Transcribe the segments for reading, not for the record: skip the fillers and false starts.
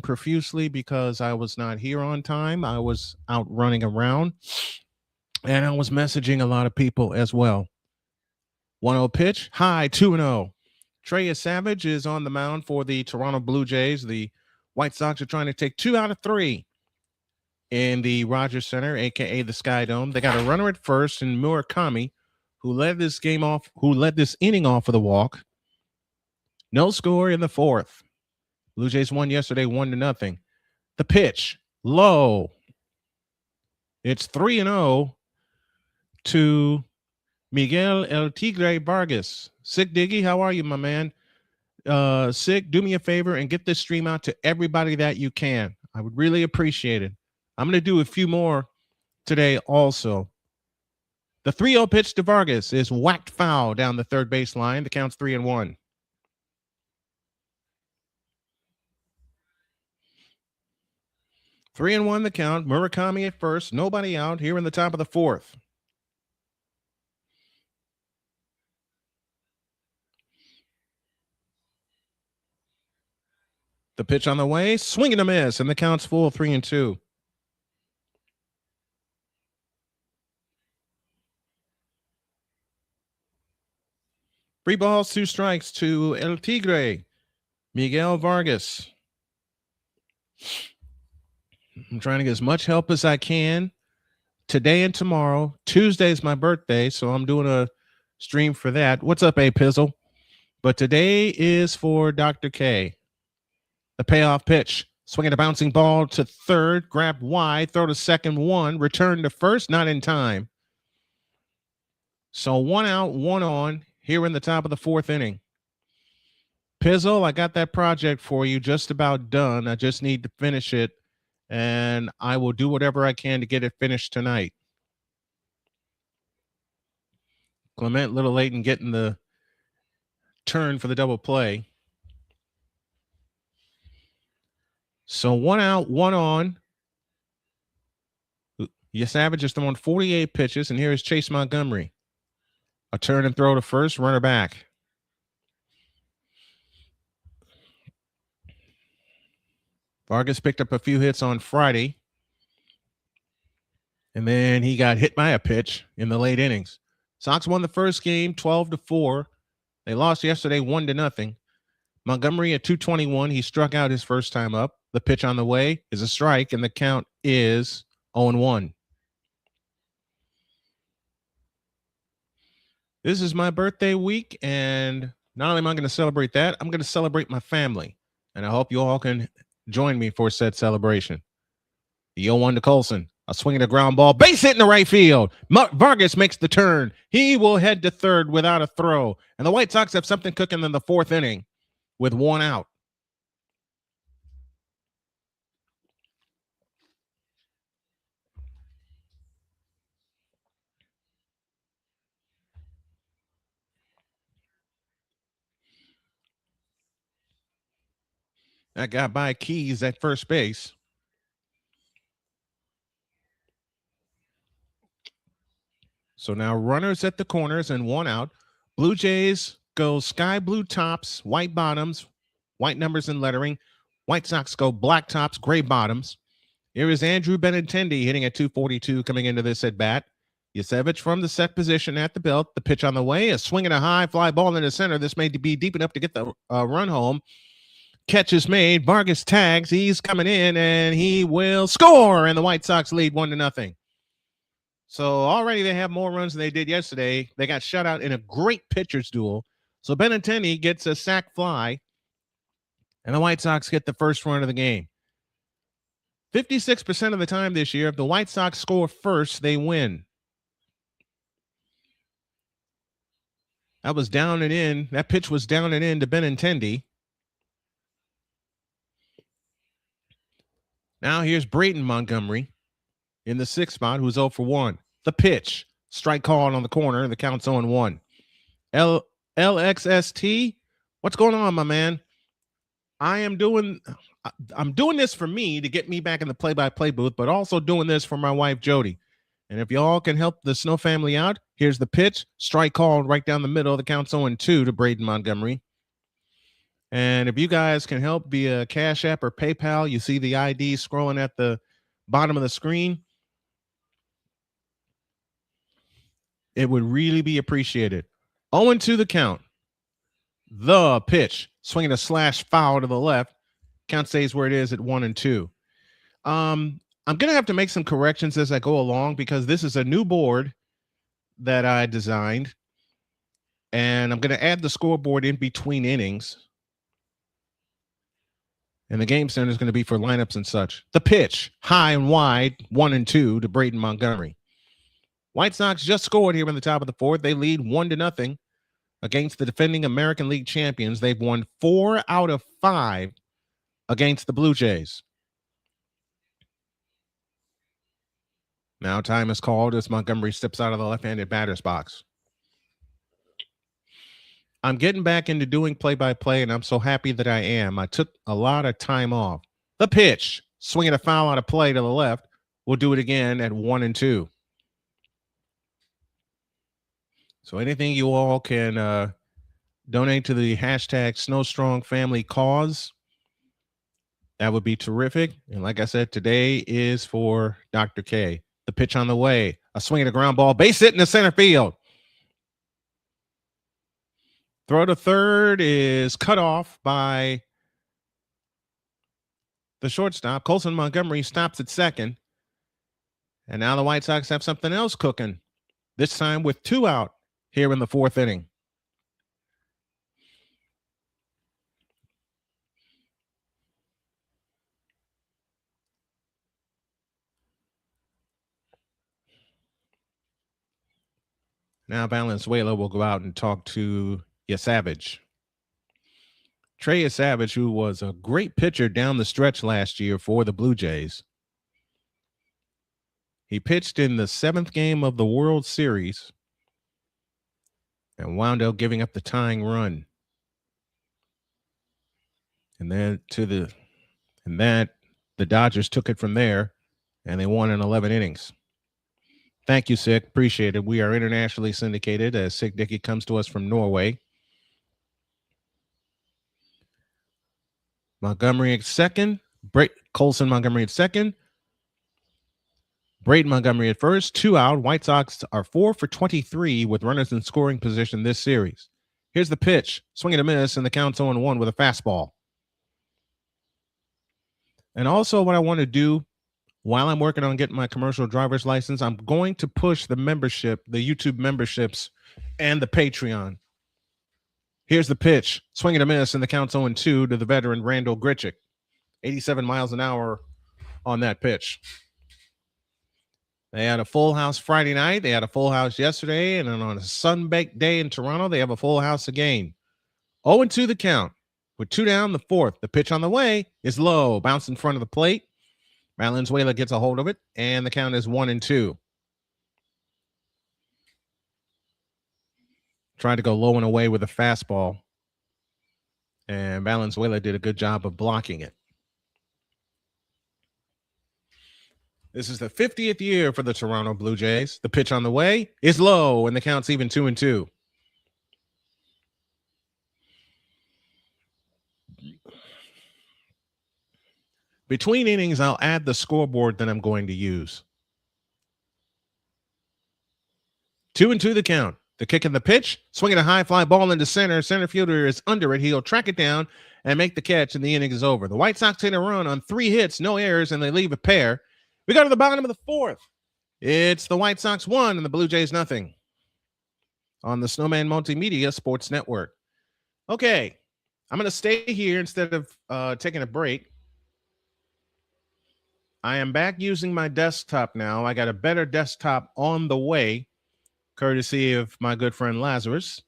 profusely because I was not here on time. I was out running around and I was messaging a lot of people as well. 1-0 pitch, high 2-0. Trey Savage is on the mound for the Toronto Blue Jays. The White Sox are trying to take 2 out of 3 in the Rogers Center, aka the Sky Dome. They got a runner at first in Murakami, who led this inning off with a walk. No score in the fourth. Blue Jays won yesterday 1-0. The pitch, low. It's 3-0 to Miguel El Tigre Vargas. Sick Diggy, how are you, my man? Sick, do me a favor and get this stream out to everybody that you can. I would really appreciate it. I'm going to do a few more today also. The 3-0 pitch to Vargas is whacked foul down the third baseline. The count's 3-1. Three and one the count. Murakami at first. Nobody out here in the top of the fourth. The pitch on the way. Swing and a miss. And the count's full 3-2. Three balls, 2 strikes to El Tigre. Miguel Vargas. I'm trying to get as much help as I can today and tomorrow. Tuesday's my birthday, so I'm doing a stream for that. What's up, A Pizzle? But today is for Dr. K. The payoff pitch. Swinging a bouncing ball to third. Grab wide. Throw to second 1. Return to first. Not in time. So 1 out, 1 on here in the top of the fourth inning. Pizzle, I got that project for you just about done. I just need to finish it. And I will do whatever I can to get it finished tonight. Clement, a little late in getting the turn for the double play. So 1 out, 1 on. Savage is throwing 48 pitches, and here is Chase Montgomery. A turn and throw to first, runner back. Vargas picked up a few hits on Friday. And then he got hit by a pitch in the late innings. Sox won the first game 12-4. They lost yesterday 1-0. Montgomery at 221. He struck out his first time up. The pitch on the way is a strike, and the count is 0-1. This is my birthday week, and not only am I going to celebrate that, I'm going to celebrate my family. And I hope you all can join me for said celebration. The 0-1 to Colson. A swing and a ground ball. Base hit in the right field. Vargas makes the turn. He will head to third without a throw. And the White Sox have something cooking in the fourth inning with 1 out. That got by Keys at first base. So now runners at the corners and 1 out. Blue Jays go sky blue tops, white bottoms, white numbers and lettering. White Sox go black tops, gray bottoms. Here is Andrew Benintendi hitting at 242 coming into this at bat. Yasevich from the set position at the belt. The pitch on the way, a swing and a high fly ball in the center. This may be deep enough to get the run home. Catch is made. Vargas tags. He's coming in, and he will score. And the White Sox lead 1-0. So already they have more runs than they did yesterday. They got shut out in a great pitcher's duel. So Benintendi gets a sac fly, and the White Sox get the first run of the game. 56% of the time this year, if the White Sox score first, they win. That was down and in. That pitch was down and in to Benintendi. Now here's Braden Montgomery in the 6th spot, who's 0 for 1. The pitch, strike called on the corner. The count's 0-1. LXST, what's going on, my man? I'm doing this for me to get me back in the play-by-play booth, but also doing this for my wife, Jodi. And if y'all can help the Snow family out, here's the pitch, strike called right down the middle. The count's 0-2 to Braden Montgomery. And if you guys can help via Cash App or PayPal, you see the ID scrolling at the bottom of the screen. It would really be appreciated. 0-2 the count. The pitch. Swinging a slash foul to the left. Count stays where it is at 1-2. I'm going to have to make some corrections as I go along because this is a new board that I designed. And I'm going to add the scoreboard in between innings. And the game center is going to be for lineups and such. The pitch, high and wide, 1-2 to Braden Montgomery. White Sox just scored here in the top of the fourth. They lead 1-0 against the defending American League champions. They've won 4 out of 5 against the Blue Jays. Now time is called as Montgomery steps out of the left-handed batter's box. I'm getting back into doing play-by-play, and I'm so happy that I am. I took a lot of time off. The pitch, swinging a foul out of play to the left. We'll do it again at 1-2. So anything you all can donate to the hashtag Snowstrong Family Cause, that would be terrific. And like I said, today is for Dr. K. The pitch on the way. A swing at a ground ball. Base hit in the center field. Throw to third is cut off by the shortstop. Colson Montgomery stops at second. And now the White Sox have something else cooking. This time with 2 out here in the fourth inning. Now Valenzuela will go out and talk to Savage. Trey Savage, who was a great pitcher down the stretch last year for the Blue Jays. He pitched in the 7th game of the World Series and wound up giving up the tying run. And then the Dodgers took it from there, and they won in 11 innings. Thank you, Sick. Appreciate it. We are internationally syndicated as Sick Dickey comes to us from Norway. Montgomery at second. Colson Montgomery at second. Braden Montgomery at first. 2 out. White Sox are 4 for 23 with runners in scoring position this series. Here's the pitch. Swing and a miss, and the count's 0-1 with a fastball. And also what I want to do while I'm working on getting my commercial driver's license, I'm going to push the membership, the YouTube memberships, and the Patreon. Here's the pitch. Swing and a miss, and the count's 0-2 to the veteran Randall Grichuk. 87 miles an hour on that pitch. They had a full house Friday night. They had a full house yesterday. And then on a sun-baked day in Toronto, they have a full house again. 0-2 the count. With 2 down, the fourth. The pitch on the way is low. Bounce in front of the plate. Valenzuela gets a hold of it, and the count is 1-2. Tried to go low and away with a fastball, and Valenzuela did a good job of blocking it. This is the 50th year for the Toronto Blue Jays. The pitch on the way is low, and the count's even 2-2. Between innings, I'll add the scoreboard that I'm going to use. 2-2 the count. The kick and the pitch, swinging a high fly ball into center. Center fielder is under it. He'll track it down and make the catch, and the inning is over. The White Sox hit a run on 3 hits, no errors, and they leave a pair. We go to the bottom of the fourth. It's the White Sox 1 and the Blue Jays nothing on the Snowman Multimedia Sports Network. Okay, I'm going to stay here instead of taking a break. I am back using my desktop now. I got a better desktop on the way, courtesy of my good friend Lazarus.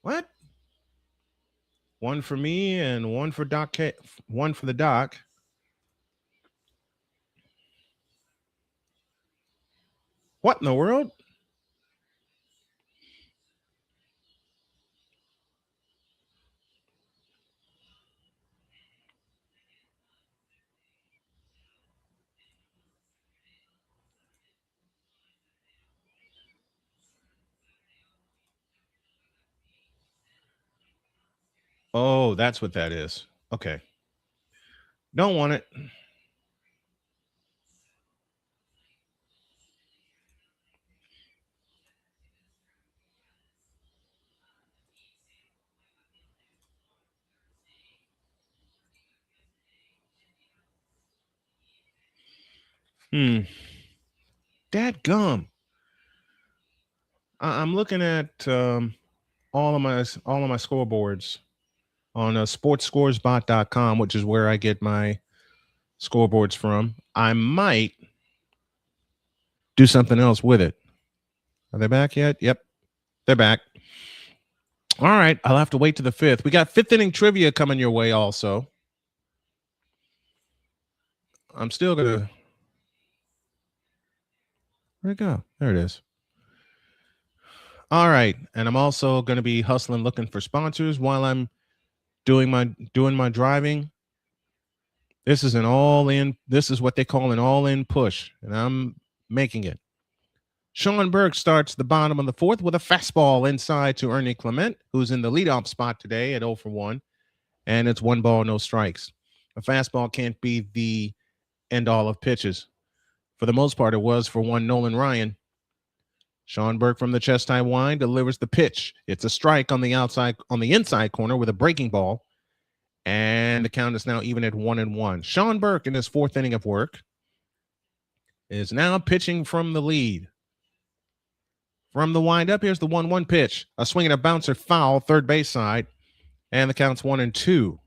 What? One for me and one for Doc. One for the Doc. What in the world? Oh, that's what that is. Okay. Don't want it. Hmm. Dadgum. I'm looking at all of my scoreboards on sportscoresbot.com, which is where I get my scoreboards from. I might do something else with it. Are they back yet? Yep, they're back. All right, I'll have to wait to the fifth. We got fifth inning trivia coming your way also. I'm still gonna. Where'd it go? There it is. All right, and I'm also going to be hustling, looking for sponsors while I'm doing my driving. This is an all-in. This is what they call an all-in push, and I'm making it. Sean Burke starts the bottom of the fourth with a fastball inside to Ernie Clement, who's in the leadoff spot today at 0 for 1, and it's 1 ball, no strikes. A fastball can't be the end all of pitches. For the most part, it was for one Nolan Ryan. Sean Burke from the chest high wind delivers the pitch. It's a strike on the inside corner with a breaking ball. And the count is now even at 1-1. Sean Burke in his fourth inning of work is now pitching from the lead. From the windup, here's the 1-1 pitch. A swing and a bouncer foul, third base side. And the count's 1-2.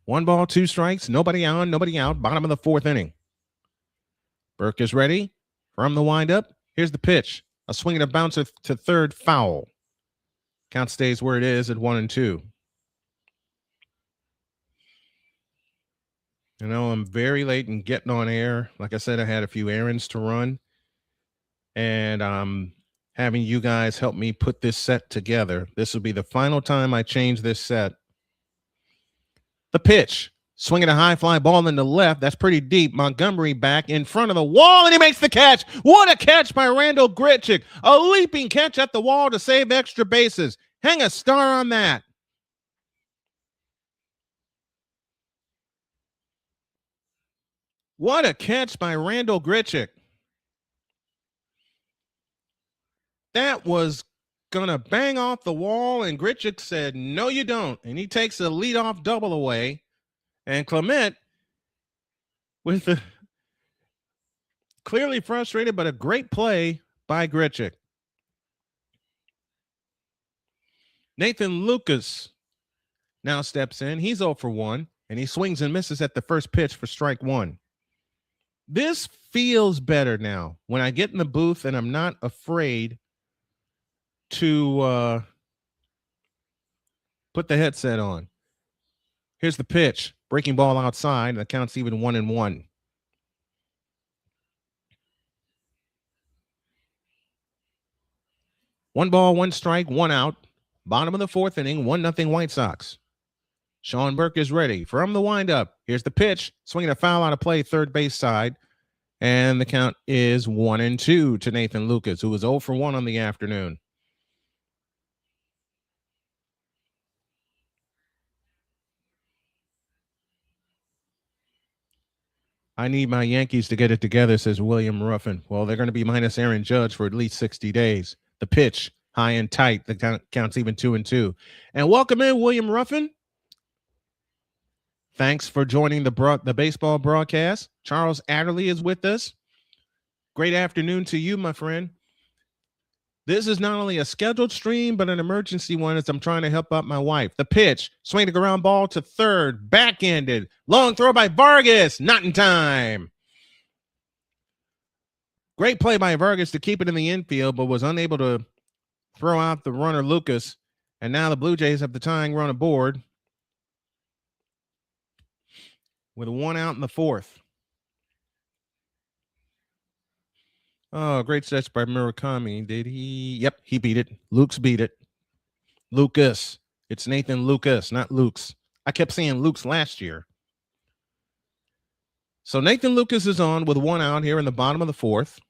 1 ball, 2 strikes, nobody on, nobody out. Bottom of the fourth inning. Burke is ready. From the windup, here's the pitch. A swing and a bouncer to third, foul. Count stays where it is at 1-2. You know, I'm very late in getting on air. Like I said, I had a few errands to run. And I'm having you guys help me put this set together. This will be the final time I change this set. The pitch. Swinging a high fly ball in the left. That's pretty deep. Montgomery back in front of the wall, and he makes the catch. What a catch by Randall Grichuk. A leaping catch at the wall to save extra bases. Hang a star on that. What a catch by Randall Grichuk. That was going to bang off the wall, and Grichuk said, no, you don't. And he takes a leadoff double away. And Clement, with the clearly frustrated, but a great play by Grichuk. Nathan Lucas now steps in. He's 0 for 1, and he swings and misses at the first pitch for strike 1. This feels better now when I get in the booth and I'm not afraid to put the headset on. Here's the pitch. Breaking ball outside, and the count's even 1-1. 1 ball, 1 strike, 1 out. Bottom of the fourth inning, 1-0 White Sox. Sean Burke is ready. From the windup, here's the pitch. Swinging a foul out of play, third base side. And the count is 1-2 to Nathan Lucas, who was 0 for 1 on the afternoon. I need my Yankees to get it together, says William Ruffin. Well, they're going to be minus Aaron Judge for at least 60 days. The pitch, high and tight. The count's even 2-2. And welcome in, William Ruffin. Thanks for joining the baseball broadcast. Charles Adderley is with us. Great afternoon to you, my friend. This is not only a scheduled stream, but an emergency one as I'm trying to help out my wife. The pitch, swing the ground ball to third, back-ended. Long throw by Vargas, not in time. Great play by Vargas to keep it in the infield, but was unable to throw out the runner Lucas. And now the Blue Jays have the tying run aboard with 1 out in the fourth. Oh, great stretch by Murakami. Did he? Yep, he beat it. Luke's beat it. Lucas. It's Nathan Lucas, not Luke's. I kept saying Luke's last year. So Nathan Lucas is on with one out here in the bottom of the fourth.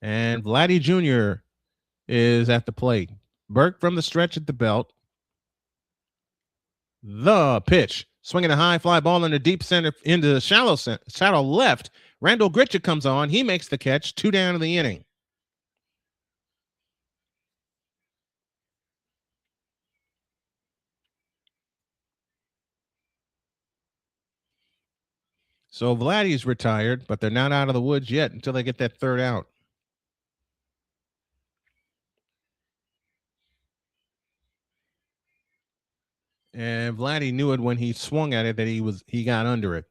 And Vladdy Jr. is at the plate. Burke from the stretch at the belt. The pitch. Swinging a high fly ball in the deep center into the shallow left. Randall Gritchett comes on. He makes the catch. 2 down in the inning. So Vladdy's retired, but they're not out of the woods yet until they get that third out. And Vladdy knew it when he swung at it that he got under it.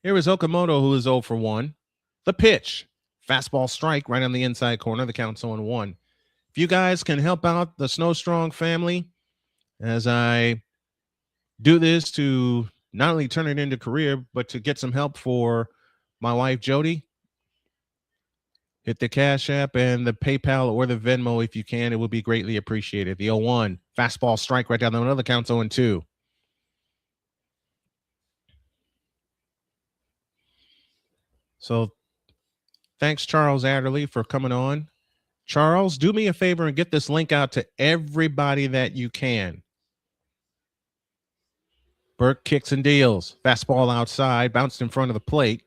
Here is Okamoto, who is 0 for 1. The pitch. Fastball strike right on the inside corner. The count's 0-1. If you guys can help out the Snow Strong family as I do this to not only turn it into a career, but to get some help for my wife, Jodi, hit the Cash App and the PayPal or the Venmo if you can. It would be greatly appreciated. The 0-1. Fastball strike right down the middle. The count's 0-2. So thanks, Charles Adderley, for coming on. Charles, do me a favor and get this link out to everybody that you can. Burke kicks and deals. Fastball outside, bounced in front of the plate.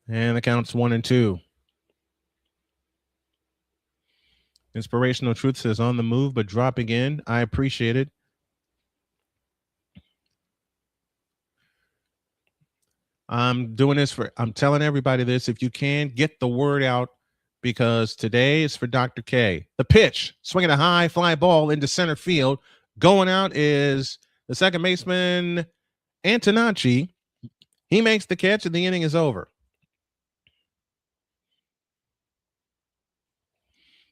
And the count's 1-2. Inspirational Truth says on the move, but dropping in. I appreciate it. I'm telling everybody this. If you can, get the word out because today is for Dr. K. The pitch, swinging a high fly ball into center field. Going out is the second baseman, Antonacci. He makes the catch and the inning is over.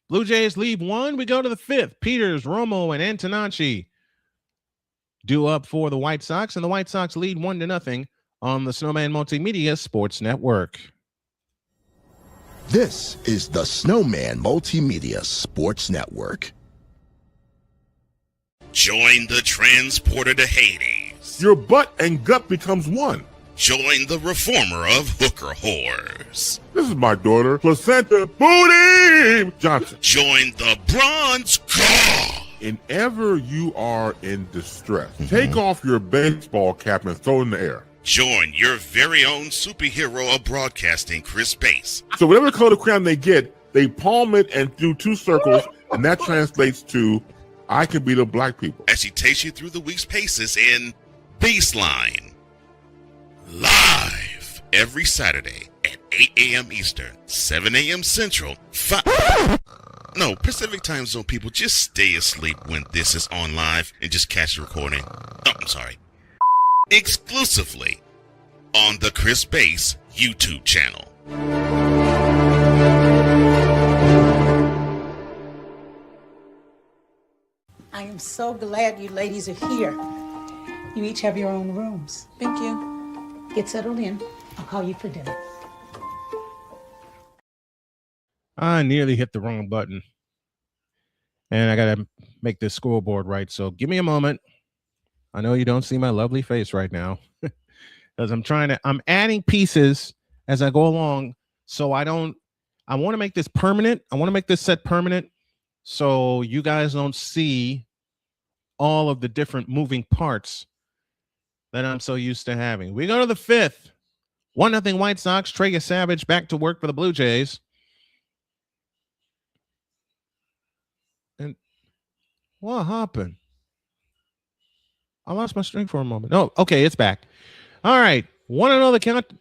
Blue Jays leave 1. We go to the 5th. Peters, Romo, and Antonacci due up for the White Sox, and the White Sox lead 1-0 on the Snowman Multimedia Sports Network. This is the Snowman Multimedia Sports Network. Join the transporter to Hades. Your butt and gut becomes one. Join the reformer of hooker whores. This is my daughter, Placenta Booty Johnson. Join the bronze claw. Whenever you are in distress, take off your baseball cap and throw it in the air. Join your very own superhero of broadcasting, Chris Bass. So whatever color crown they get, they palm it and do 2 circles, and that translates to, I can beat up black people. As he takes you through the week's paces in Baseline. Live every Saturday at 8 a.m. Eastern, 7 a.m. Central, No, Pacific Time Zone people, just stay asleep when this is on live and just catch the recording. Oh, I'm sorry. Exclusively on the Chris Bass YouTube channel. I am so glad you ladies are here. You each have your own rooms. Thank you. Get settled in. I'll call you for dinner. I nearly hit the wrong button. And I got to make this scoreboard right. So give me a moment. I know you don't see my lovely face right now because I'm adding pieces as I go along. So I want to make this permanent. I want to make this set permanent so you guys don't see all of the different moving parts that I'm so used to having. We go to the 5th. 1-0 White Sox. Trey Savage back to work for the Blue Jays. And what happened? I lost my string for a moment. Oh, okay, it's back. All right. 1-0 the count.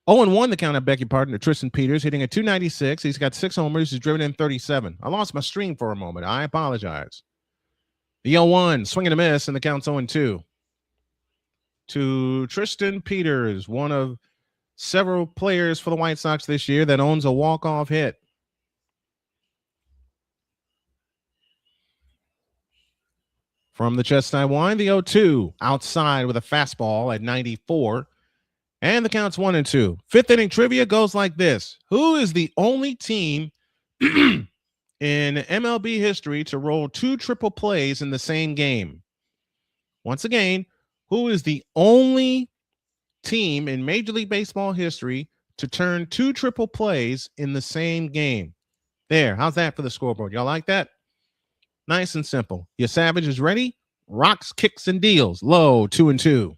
0-1 the count, I beg your pardon, to Tristan Peters, hitting a .296. He's got 6 homers. He's driven in 37. I lost my string for a moment. I apologize. The 0-1, swing and a miss, and the count's 0-2. To Tristan Peters, one of several players for the White Sox this year that owns a walk-off hit. From the chest side wind, the 0-2 outside with a fastball at 94. And the count's 1-2. 5th inning trivia goes like this. Who is the only team in MLB history to roll 2 triple plays in the same game? Once again, who is the only team in Major League Baseball history to turn 2 triple plays in the same game? There. How's that for the scoreboard? Y'all like that? Nice and simple. Your Savage is ready. Rocks, kicks, and deals. Low, 2-2.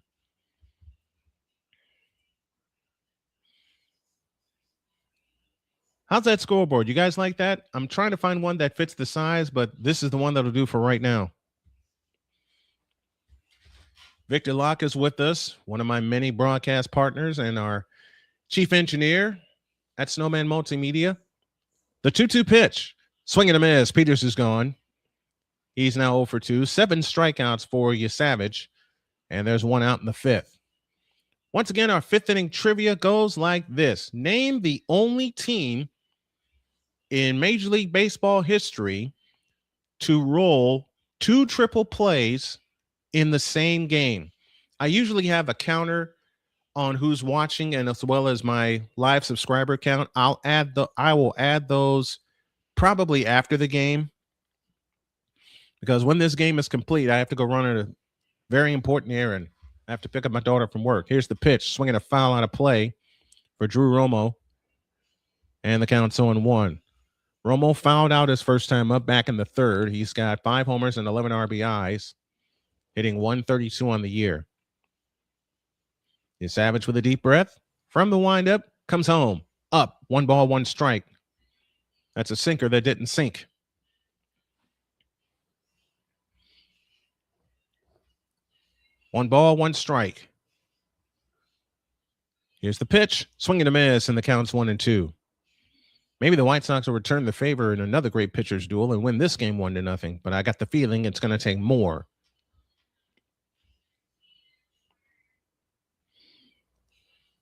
How's that scoreboard? You guys like that? I'm trying to find one that fits the size, but this is the one that'll do for right now. Victor Locke is with us, one of my many broadcast partners and our chief engineer at Snowman Multimedia. The 2-2 pitch. Swing and a miss. Peters is gone. He's now 0 for 2. 7 strikeouts for you, Savage. And there's 1 out in the 5th. Once again, our 5th inning trivia goes like this. Name the only team in Major League Baseball history to roll 2 triple plays in the same game. I usually have a counter on who's watching, and as well as my live subscriber count. I will add those probably after the game, because when this game is complete, I have to go run a very important errand. I have to pick up my daughter from work. Here's the pitch, swinging a foul out of play for Drew Romo, and the count's 0-1. Romo fouled out his first time up back in the 3rd. He's got 5 homers and 11 RBIs, hitting 132 on the year. The Savage with a deep breath. From the windup, comes home. Up, 1 ball, 1 strike. That's a sinker that didn't sink. One ball, 1 strike. Here's the pitch. Swing and a miss, and the count's 1-2. Maybe the White Sox will return the favor in another great pitcher's duel and win this game 1-0, but I got the feeling it's going to take more.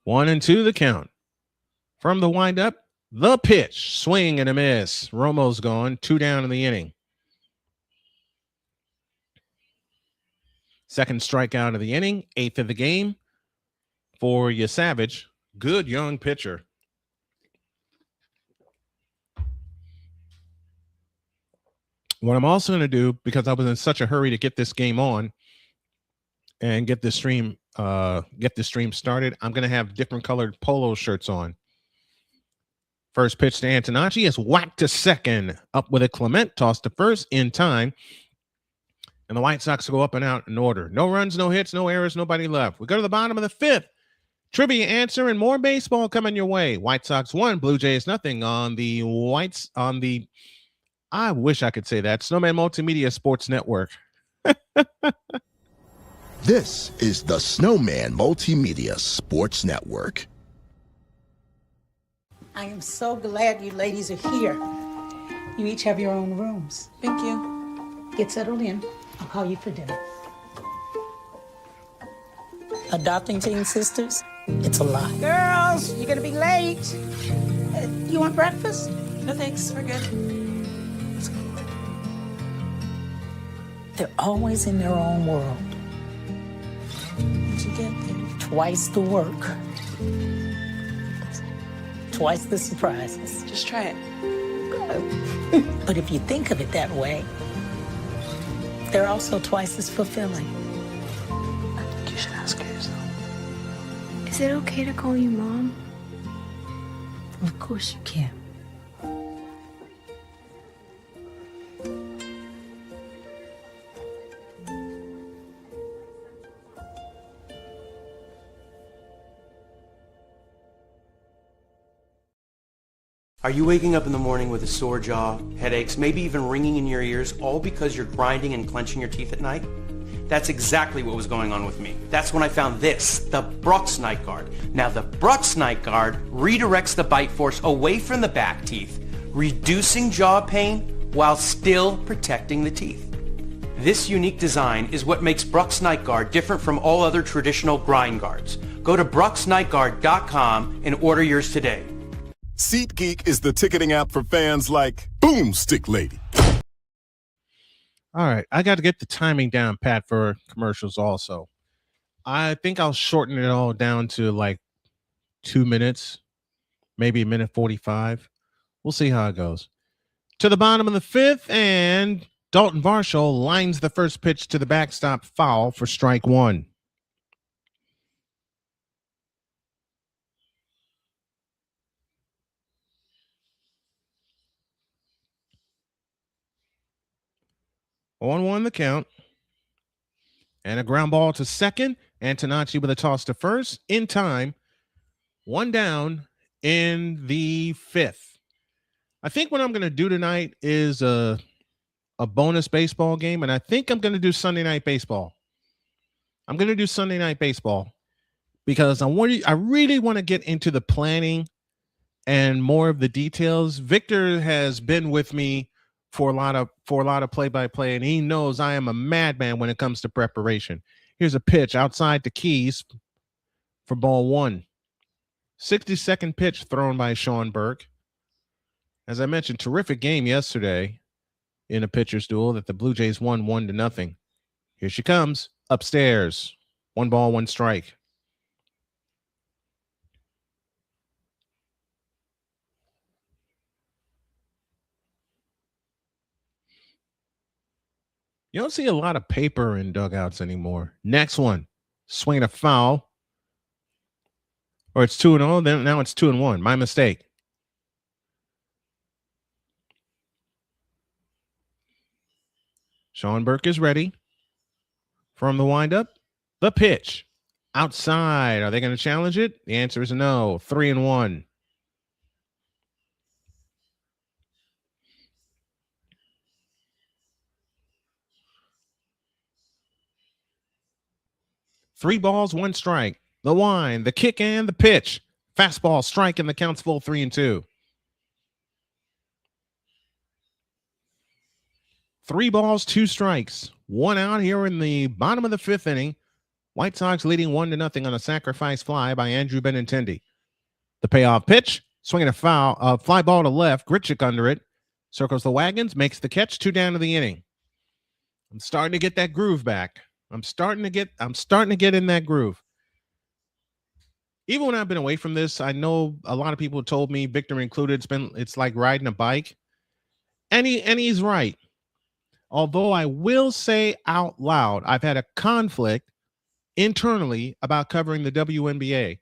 One and two, the count. From the windup, the pitch. Swing and a miss. Romo's gone. 2 down in the inning. Second strikeout of the inning. 8th of the game for your Savage. Good young pitcher. What I'm also going to do, because I was in such a hurry to get this game on and get this stream started, I'm going to have different colored polo shirts on. First pitch to Antonacci is whacked to second. Up with a Clement, tossed to first in time. And the White Sox go up and out in order. No runs, no hits, no errors, nobody left. We go to the bottom of the 5th. Trivia answer and more baseball coming your way. White Sox 1, Blue Jays nothing on the I wish I could say that, Snowman Multimedia Sports Network. This is the Snowman Multimedia Sports Network. I am so glad you ladies are here. You each have your own rooms. Thank you. Get settled in. I'll call you for dinner. Adopting teen sisters, it's a lot. Girls, you're gonna be late. You want breakfast? No thanks, we're good. They're always in their own world. What'd you get there? Twice the work. Twice the surprises. Just try it. But if you think of it that way, they're also twice as fulfilling. I think you should ask her yourself. Is it okay to call you Mom? Of course you can. Are you waking up in the morning with a sore jaw, headaches, maybe even ringing in your ears, all because you're grinding and clenching your teeth at night? That's exactly what was going on with me. That's when I found this, the Brux Night Guard. Now the Brux Night Guard redirects the bite force away from the back teeth, reducing jaw pain while still protecting the teeth. This unique design is what makes Brux Night Guard different from all other traditional grind guards. Go to BruxNightGuard.com and order yours today. SeatGeek is the ticketing app for fans like Boomstick Lady. All right, I got to get the timing down, Pat, for commercials also. I think I'll shorten it all down to like 2 minutes, maybe a minute 45. We'll see how it goes. To the bottom of the 5th, and Dalton Varsho lines the first pitch to the backstop, foul for strike one. On one the count. And a ground ball to second. Antonacci with a toss to first in time. One down in the fifth. I think what I'm going to do tonight is a bonus baseball game, and I think I'm going to do Sunday Night Baseball. I'm going to do Sunday Night Baseball because I really want to get into the planning and more of the details. Victor has been with me for a lot of play-by-play, and he knows I am a madman when it comes to preparation. Here's a pitch outside the keys for ball one. 62nd pitch thrown by Sean Burke. As I mentioned, terrific game yesterday in a pitcher's duel that the Blue Jays won 1-0. Here she comes upstairs. 1 ball, 1 strike. You don't see a lot of paper in dugouts anymore. Next one, swing a foul. Or it's 2-0. Then now it's 2-1. My mistake. Sean Burke is ready. From the windup, the pitch. Outside. Are they going to challenge it? The answer is no. 3-1. Three balls, 1 strike. The wind, the kick, and the pitch. Fastball, strike, and the count's full 3-2. 3 balls, 2 strikes. 1 out here in the bottom of the 5th inning. White Sox leading 1-0 on a sacrifice fly by Andrew Benintendi. The payoff pitch, swinging a foul, fly ball to left, Gritchick under it. Circles the wagons, makes the catch, 2 down to the inning. I'm starting to get that groove back. I'm starting to get in that groove. Even when I've been away from this, I know a lot of people told me, Victor included, it's like riding a bike. And he's right. Although I will say out loud, I've had a conflict internally about covering the WNBA.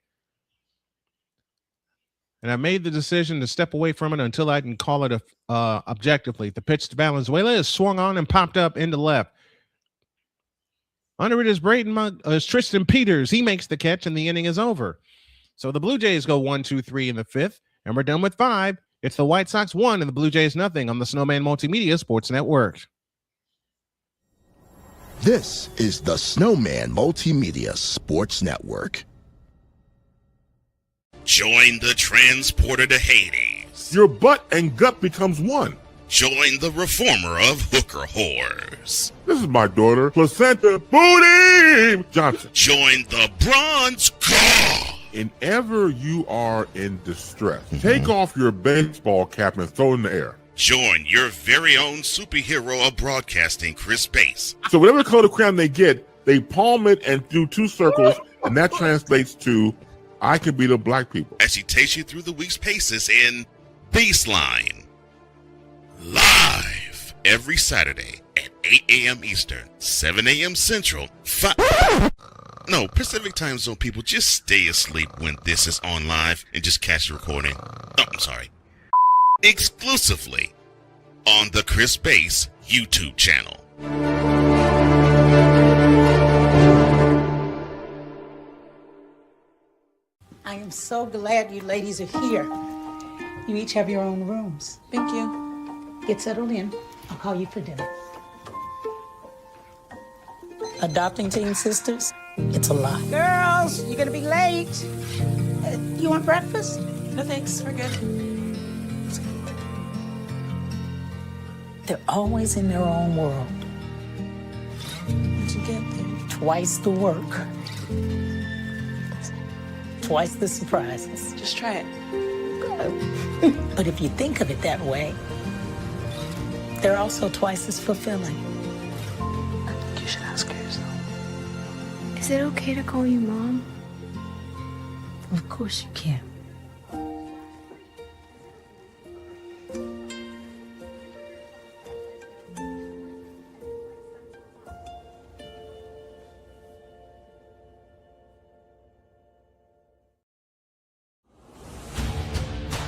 And I made the decision to step away from it until I can call it objectively. The pitch to Valenzuela is swung on and popped up into left. Under it is Tristan Peters. He makes the catch, and the inning is over. So the Blue Jays go 1-2-3 in the 5th, and we're done with 5. It's the White Sox 1 and the Blue Jays 0 on the Snowman Multimedia Sports Network. This is the Snowman Multimedia Sports Network. Join the transporter to Hades. Your butt and gut becomes one. Join the reformer of hooker whores. This is my daughter, Placenta Booty Johnson. Join the bronze claw. Whenever you are in distress, take off your baseball cap and throw it in the air. Join your very own superhero of broadcasting, Chris Bass. So whatever color crayon they get, they palm it and do 2 circles, and that translates to, I can beat up black people. As she takes you through the week's paces in Baseline. Live every Saturday at 8 a.m. Eastern, 7 a.m. Central, Pacific time zone people, just stay asleep when this is on live and just catch the recording. Oh, I'm sorry. Exclusively on the Chris Bass YouTube channel. I am so glad you ladies are here. You each have your own rooms. Thank you. Get settled in. I'll call you for dinner. Adopting teen sisters, it's a lot. Girls, you're gonna be late. You want breakfast? No thanks, we're good. They're always in their own world. How'd you get there? Twice the work. Twice the surprises. Just try it. But if you think of it that way, they're also twice as fulfilling. I think you should ask her yourself. Is it okay to call you Mom? Of course you can.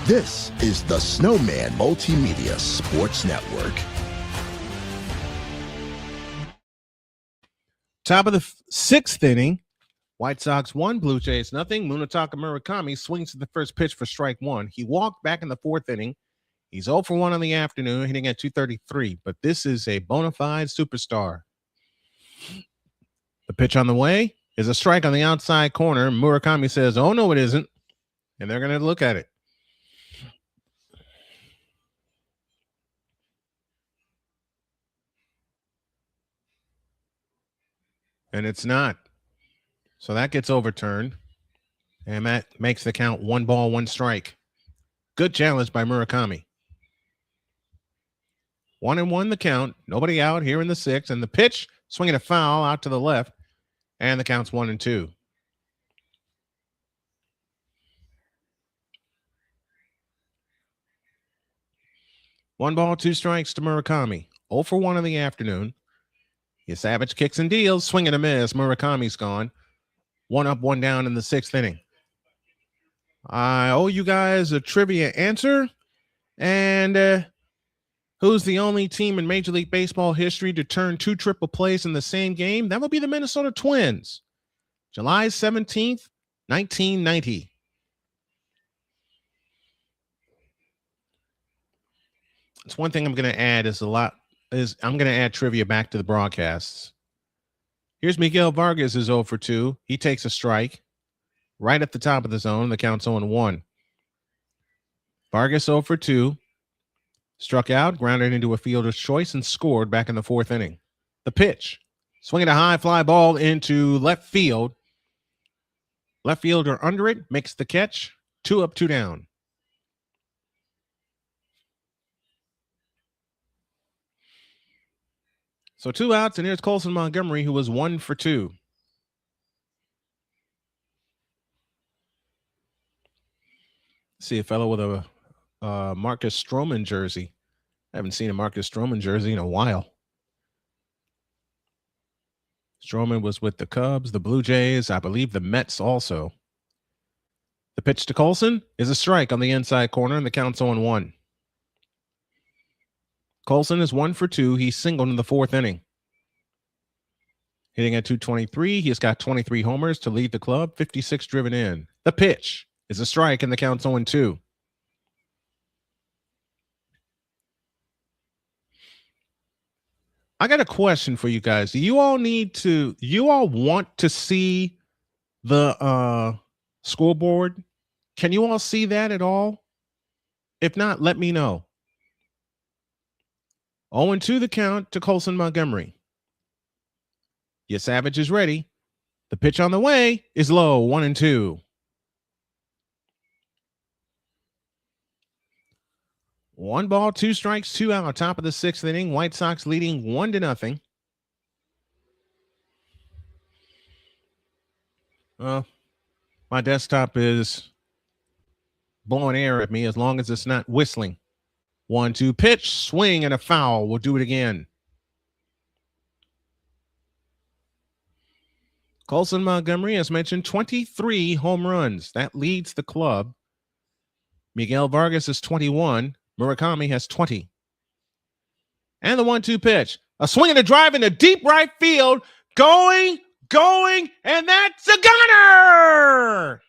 This is the Snowman Multimedia Sports Network. Top of the sixth inning, White Sox 1, Blue Jays nothing. Munetaka Murakami swings at the first pitch for strike one. He walked back in the fourth inning. He's 0 for 1 on the afternoon, hitting at .233, but this is a bona fide superstar. The pitch on the way is a strike on the outside corner. Murakami says, oh, no, it isn't, and they're going to look at it. And it's not. So that gets overturned, and that makes the count 1 ball, 1 strike. Good challenge by Murakami. 1-1 the count. Nobody out here in the sixth, and the pitch swinging a foul out to the left, and the count's 1-2. One ball, 2 strikes to Murakami. 0 for 1 in the afternoon. Your Savage kicks and deals, swing and a miss. Murakami's gone. 1 up, 1 down in the sixth inning. I owe you guys a trivia answer. And who's the only team in Major League Baseball history to turn 2 triple plays in the same game? That would be the Minnesota Twins. July 17th, 1990. It's one thing I'm going to add I'm going to add trivia back to the broadcasts. Here's Miguel Vargas is 0 for 2. He takes a strike right at the top of the zone. The count's 0-1. Vargas 0 for 2. Struck out, grounded into a fielder's choice, and scored back in the fourth inning. The pitch. Swinging a high fly ball into left field. Left fielder under it, makes the catch. 2 up, 2 down. So 2 outs, and here's Colson Montgomery, who was 1 for 2. See a fellow with a Marcus Stroman jersey. I haven't seen a Marcus Stroman jersey in a while. Stroman was with the Cubs, the Blue Jays, I believe the Mets also. The pitch to Colson is a strike on the inside corner, and the count's 0-1. Colson is 1 for 2. He singled in the fourth inning. Hitting at .223, he has got 23 homers to lead the club, 56 driven in. The pitch is a strike, and the count's 0-2. I got a question for you guys. Do you all want to see the scoreboard? Can you all see that at all? If not, let me know. 0-2 the count to Colson Montgomery. Your Savage is ready. The pitch on the way is low, 1-2. 1 ball, 2 strikes, 2 out. Top of the sixth inning. White Sox leading 1-0. Well, my desktop is blowing air at me as long as it's not whistling. 1-2 pitch, swing, and a foul. We'll do it again. Colson Montgomery, as mentioned, 23 home runs. That leads the club. Miguel Vargas is 21. Murakami has 20. And the 1-2 pitch. A swing and a drive into deep right field. Going, and that's a gunner!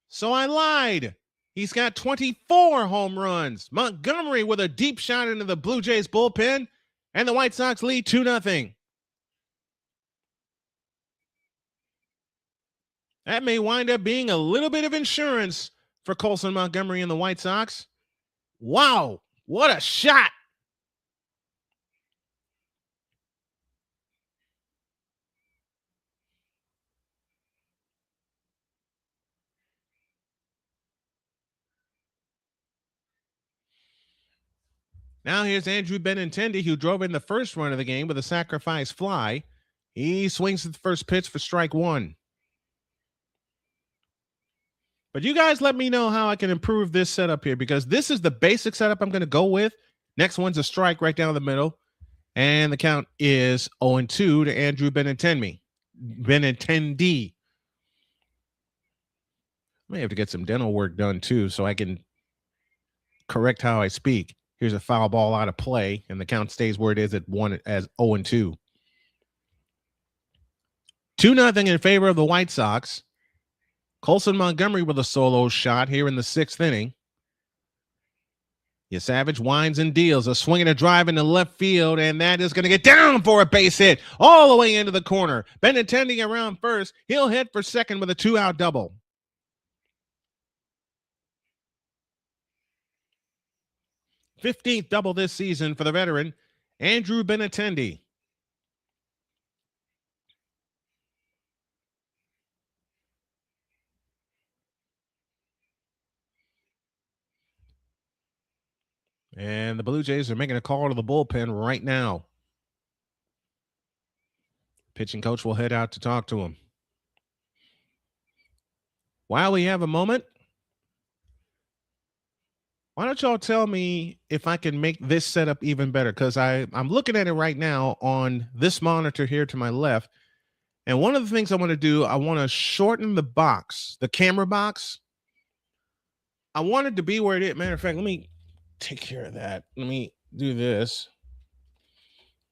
So I lied. He's got 24 home runs. Montgomery with a deep shot into the Blue Jays bullpen, and the White Sox lead 2-0. That may wind up being a little bit of insurance for Colson Montgomery and the White Sox. Wow, what a shot. Now here's Andrew Benintendi, who drove in the first run of the game with a sacrifice fly. He swings at the first pitch for strike 1. But you guys let me know how I can improve this setup here, because this is the basic setup I'm going to go with. Next one's a strike right down the middle. And the count is 0-2 to Andrew Benintendi. may have to get some dental work done too so I can correct how I speak. Here's a foul ball out of play, and the count stays where it is at 0-2. 2-0 in favor of the White Sox. Colson Montgomery with a solo shot here in the 6th inning. Savage winds and deals a swing and a drive into left field, and that is going to get down for a base hit all the way into the corner. Benintendi around first. He'll hit for second with a 2-out double. 15th double this season for the veteran, Andrew Benintendi. And the Blue Jays are making a call to the bullpen right now. Pitching coach will head out to talk to him. While we have a moment, why don't y'all tell me if I can make this setup even better? Because I'm looking at it right now on this monitor here to my left. And one of the things I want to do, I want to shorten the box, the camera box. I want it to be where it is. Matter of fact, let me take care of that. Let me do this.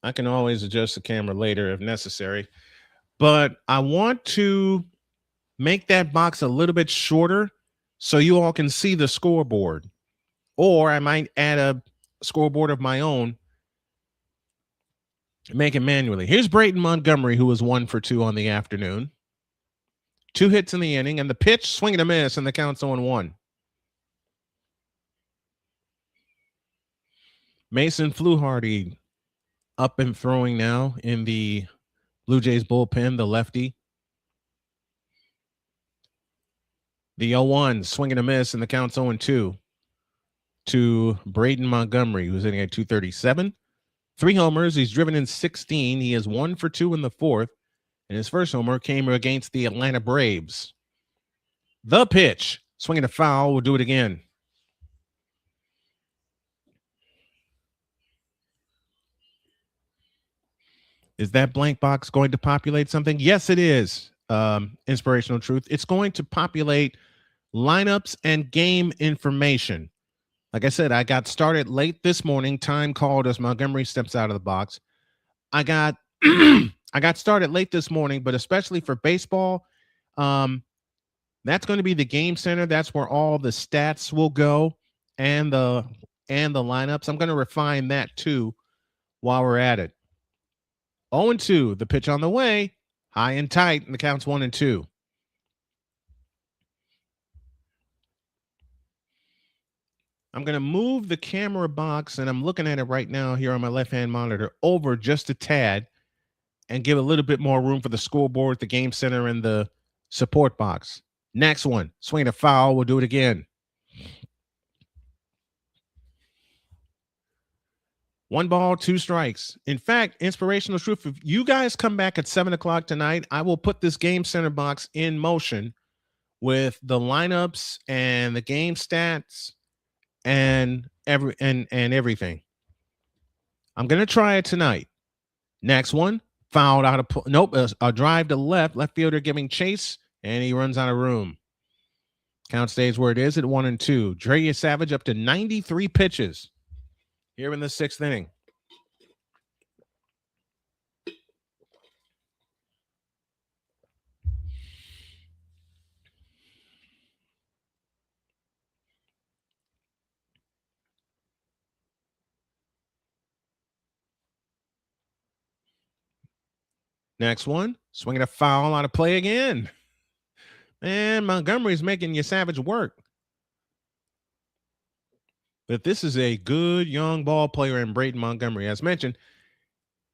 I can always adjust the camera later if necessary. But I want to make that box a little bit shorter so you all can see the scoreboard. Or I might add a scoreboard of my own, make it manually. Here's Brayton Montgomery, who was 1 for 2 on the afternoon. 2 hits in the inning, and the pitch, swing and a miss, and the count's 0-1. Mason Fluharty up and throwing now in the Blue Jays bullpen, the lefty. The 0-1, swing and a miss, and the count's 0-2 to Brayton Montgomery, who's hitting at 237. 3 homers. He's driven in 16. He is 1 for 2 in the 4th. And his first homer came against the Atlanta Braves. The pitch, swinging a foul. We'll do it again. Is that blank box going to populate something? Yes, it is. Inspirational Truth. It's going to populate lineups and game information. Like I said, I got started late this morning. Time called as Montgomery steps out of the box. I got I got started late this morning, but especially for baseball, that's going to be the game center. That's where all the stats will go and the lineups. I'm going to refine that too while we're at it. 0-2, the pitch on the way, high and tight, and the count's 1-2. I'm going to move the camera box, and I'm looking at it right now here on my left-hand monitor, over just a tad and give a little bit more room for the scoreboard, the game center, and the support box. Next one, swing a foul. We'll do it again. 1 ball, 2 strikes. In fact, Inspirational Truth, if you guys come back at 7 o'clock tonight, I will put this game center box in motion with the lineups and the game stats and everything. I'm going to try it tonight. Next one, fouled out of a drive to left fielder giving chase, and he runs out of room. Count stays where it is at 1-2. Dre Savage up to 93 pitches here in the 6th inning. Next one, swinging a foul out of play again. And Montgomery's making Savage work. But this is a good young ball player in Brayton Montgomery. As mentioned,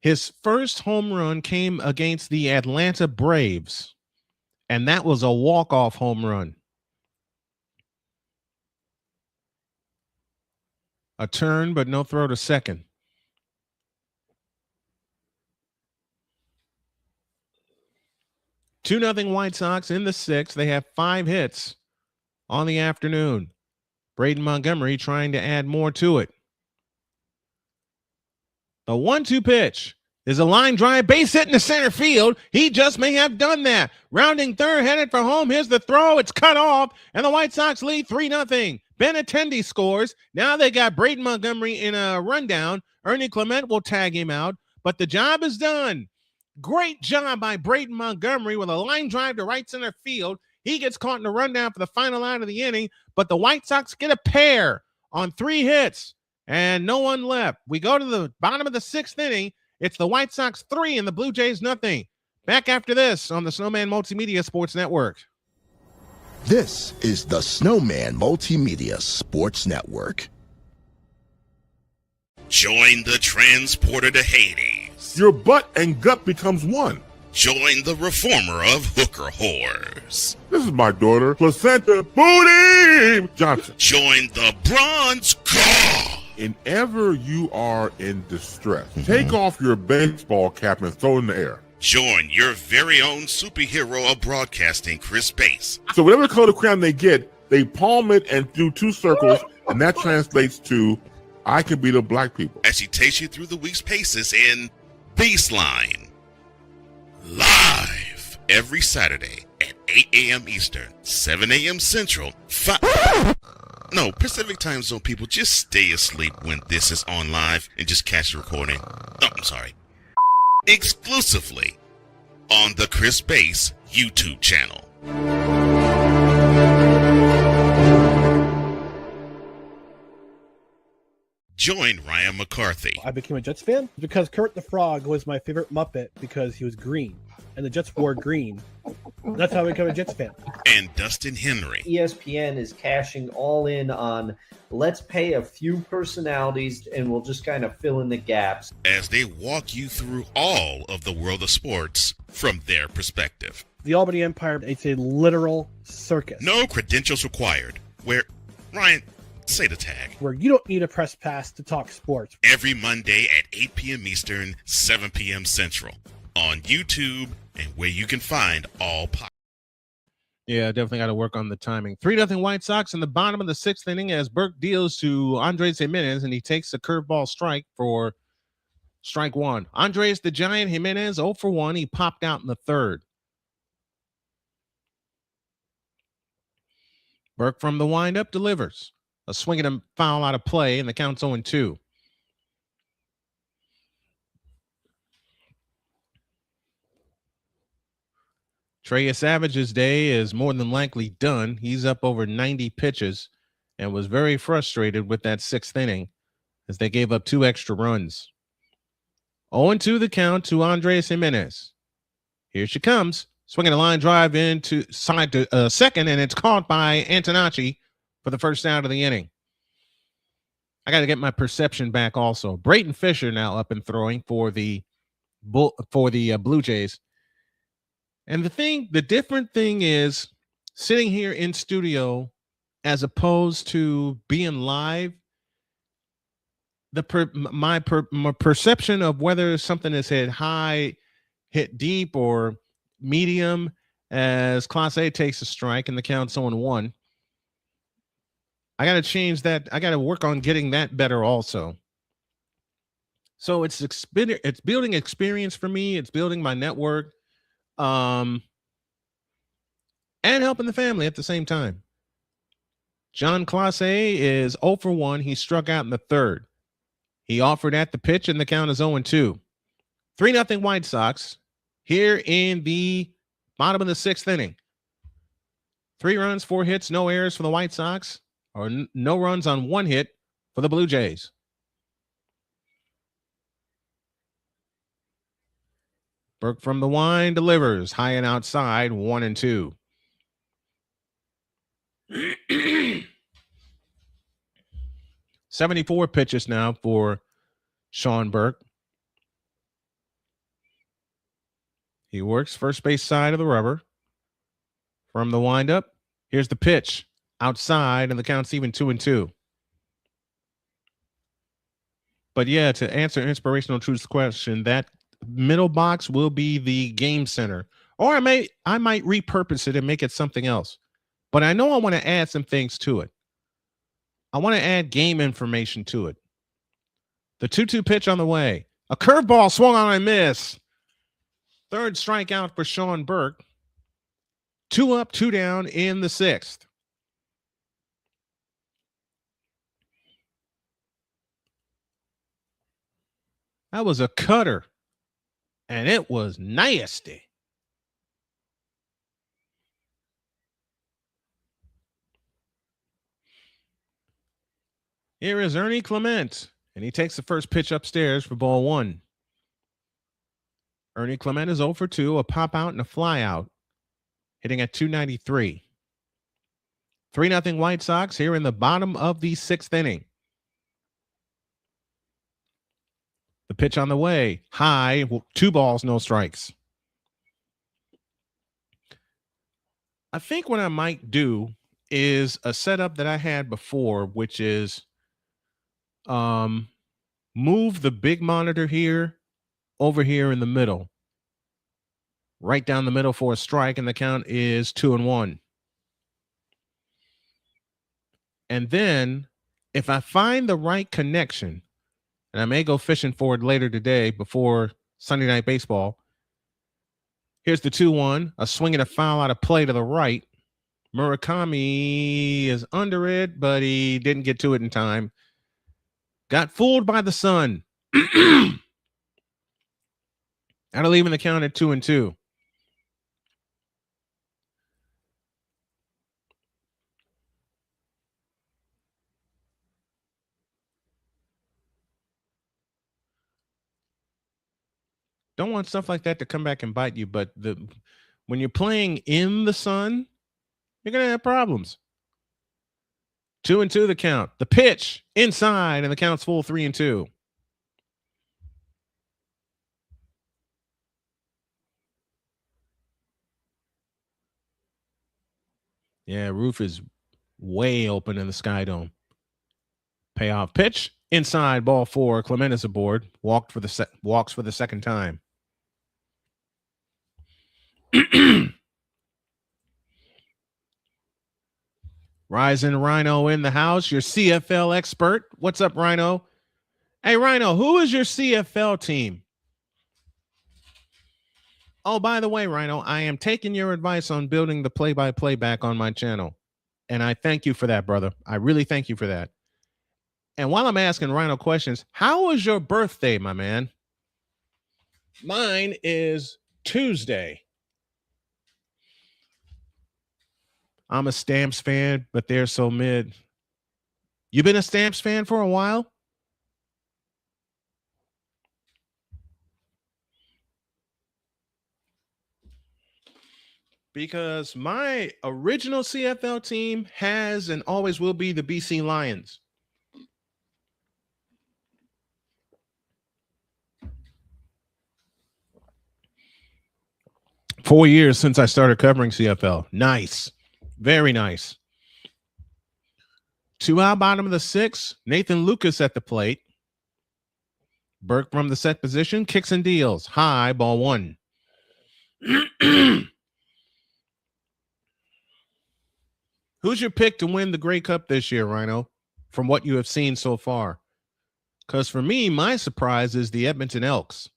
his first home run came against the Atlanta Braves, and that was a walk-off home run. A turn, but no throw to second. Two nothing White Sox in the 6th. They have 5 hits on the afternoon. Brayton Montgomery trying to add more to it. The 1-2 pitch Is a line drive, base hit in the center field. He just may have done that. Rounding third, headed for home. Here's the throw. It's cut off, and the White Sox lead 3-0. Benintendi scores. Now they got Braden Montgomery in a rundown. Ernie Clement will tag him out, but the job is done. Great job by Braden Montgomery with a line drive to right center field. He gets caught in the rundown for the final out of the inning, but the White Sox get a pair on 3 hits, and no one left. We go to the bottom of the 6th inning. It's the White Sox 3 and the Blue Jays 0. Back after this on the Snowman Multimedia Sports Network. This is the Snowman Multimedia Sports Network. Join the transporter to Hades. Your butt and gut becomes one. Join the reformer of hooker whores. This is my daughter, Placenta Booty Johnson. Join the bronze god. Whenever you are in distress, take off your baseball cap and throw it in the air. Join your very own superhero of broadcasting, Chris Bass. So whatever color crayon they get, they palm it and do 2 circles, and that translates to, I can be the black people. As she takes you through the week's paces in Baseline. Live every Saturday at 8 a.m. Eastern, 7 a.m. Central, Pacific time zone people, just stay asleep when this is on live and just catch the recording. Exclusively on the Chris Bass YouTube channel. Join Ryan McCarthy. I became a Jets fan because Kurt the Frog was my favorite Muppet because he was green, and the Jets wore green. That's how I became a Jets fan. And Dustin Henry. ESPN is cashing all in on let's pay a few personalities and we'll just kind of fill in the gaps. As they walk you through all of the world of sports from their perspective. The Albany Empire, it's a literal circus. No credentials required. Where, Ryan, say the tag. Where you don't need a press pass to talk sports. Every Monday at 8 p.m. Eastern, 7 p.m. Central. On YouTube and where you can find all podcasts. Yeah, definitely got to work on the timing. 3-0 White Sox in the bottom of the 6th inning as Burke deals to Andres Jimenez, and he takes a curveball strike for strike 1. Andres the Giant Jimenez 0 for 1. He popped out in the 3rd. Burke from the windup delivers. A swing and a foul out of play, and the count's 0-2. Trey Savage's day is more than likely done. He's up over 90 pitches and was very frustrated with that 6th inning as they gave up 2 extra runs. 0-2 the count to Andres Jimenez. Here she comes. Swinging a line drive into side to second, and it's caught by Antonacci for the first out of the inning. I got to get my perception back also. Brayton Fisher now up and throwing for the Blue Jays. And the different thing is sitting here in studio as opposed to being live. My perception of whether something is hit high, hit deep, or medium as Class A takes a strike and the count's 0-1. I got to change that. I got to work on getting that better also. So it's building experience for me. It's building my network. And helping the family at the same time. John Clase is 0 for 1. He struck out in the 3rd. He offered at the pitch, and the count is 0-2. 3-0 White Sox here in the bottom of the 6th inning. 3 runs, 4 hits, no errors for the White Sox, or no runs on 1 hit for the Blue Jays. Burke from the wind delivers high and outside, 1-2. $74 pitches now for Sean Burke. He works first base side of the rubber. From the windup, here's the pitch outside, and the count's even 2-2. But yeah, to answer Inspirational Truth's question, that middle box will be the game center, or I might repurpose it and make it something else. But I know I want to add some things to it. I want to add game information to it. The 2-2 pitch on the way. A curveball swung on and miss. Third strikeout for Sean Burke. 2 up, 2 down in the 6th. That was a cutter, and it was nasty. Here is Ernie Clement, and he takes the first pitch upstairs for ball 1. Ernie Clement is 0 for 2, a pop out and a fly out, hitting at 293. 3-0 White Sox here in the bottom of the 6th inning. The pitch on the way, high, 2 balls, no strikes. I think what I might do is a setup that I had before, which is move the big monitor here over here in the middle, right down the middle for a strike, and the count is 2-1. And then if I find the right connection, and I may go fishing for it later today before Sunday Night Baseball, here's the 2-1, a swing and a foul out of play to the right. Murakami is under it, but he didn't get to it in time. Got fooled by the sun. Out of leaving the count at 2-2. Don't want stuff like that to come back and bite you, but when you're playing in the sun, you're going to have problems. 2-2 the count. The pitch inside, and the count's full 3-2. Yeah, roof is way open in the Sky Dome. Payoff pitch inside, ball 4. Clement is aboard. Walks for the second time. Rising Rhino in the house, your CFL expert. What's up, Rhino? Hey, Rhino, who is your CFL team? Oh, by the way, Rhino, I am taking your advice on building the play-by-play back on my channel. And I thank you for that, brother. I really thank you for that. And while I'm asking Rhino questions, how was your birthday, my man? Mine is Tuesday. I'm a Stamps fan, but they're so mid. You been a Stamps fan for a while? Because my original CFL team has and always will be the BC Lions. Four years since I started covering CFL. Nice. Very nice. 2 out, bottom of the 6th. Nathan Lucas at the plate. Burke from the set position. Kicks and deals. High, ball 1. Who's your pick to win the Grey Cup this year, Rhino, from what you have seen so far? Because for me, my surprise is the Edmonton Elks.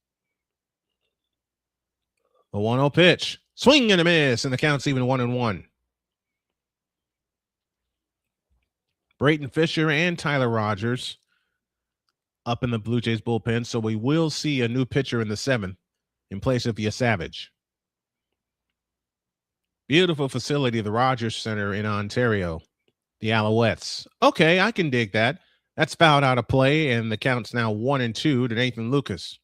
The 1-0 pitch. Swing and a miss, and the count's even 1-1. Brayton Fisher and Tyler Rogers up in the Blue Jays bullpen, so we will see a new pitcher in the 7th in place of Savage. Beautiful facility, the Rogers Center in Ontario, the Alouettes. Okay, I can dig that. That's fouled out of play, and the count's now 1-2 to Nathan Lucas.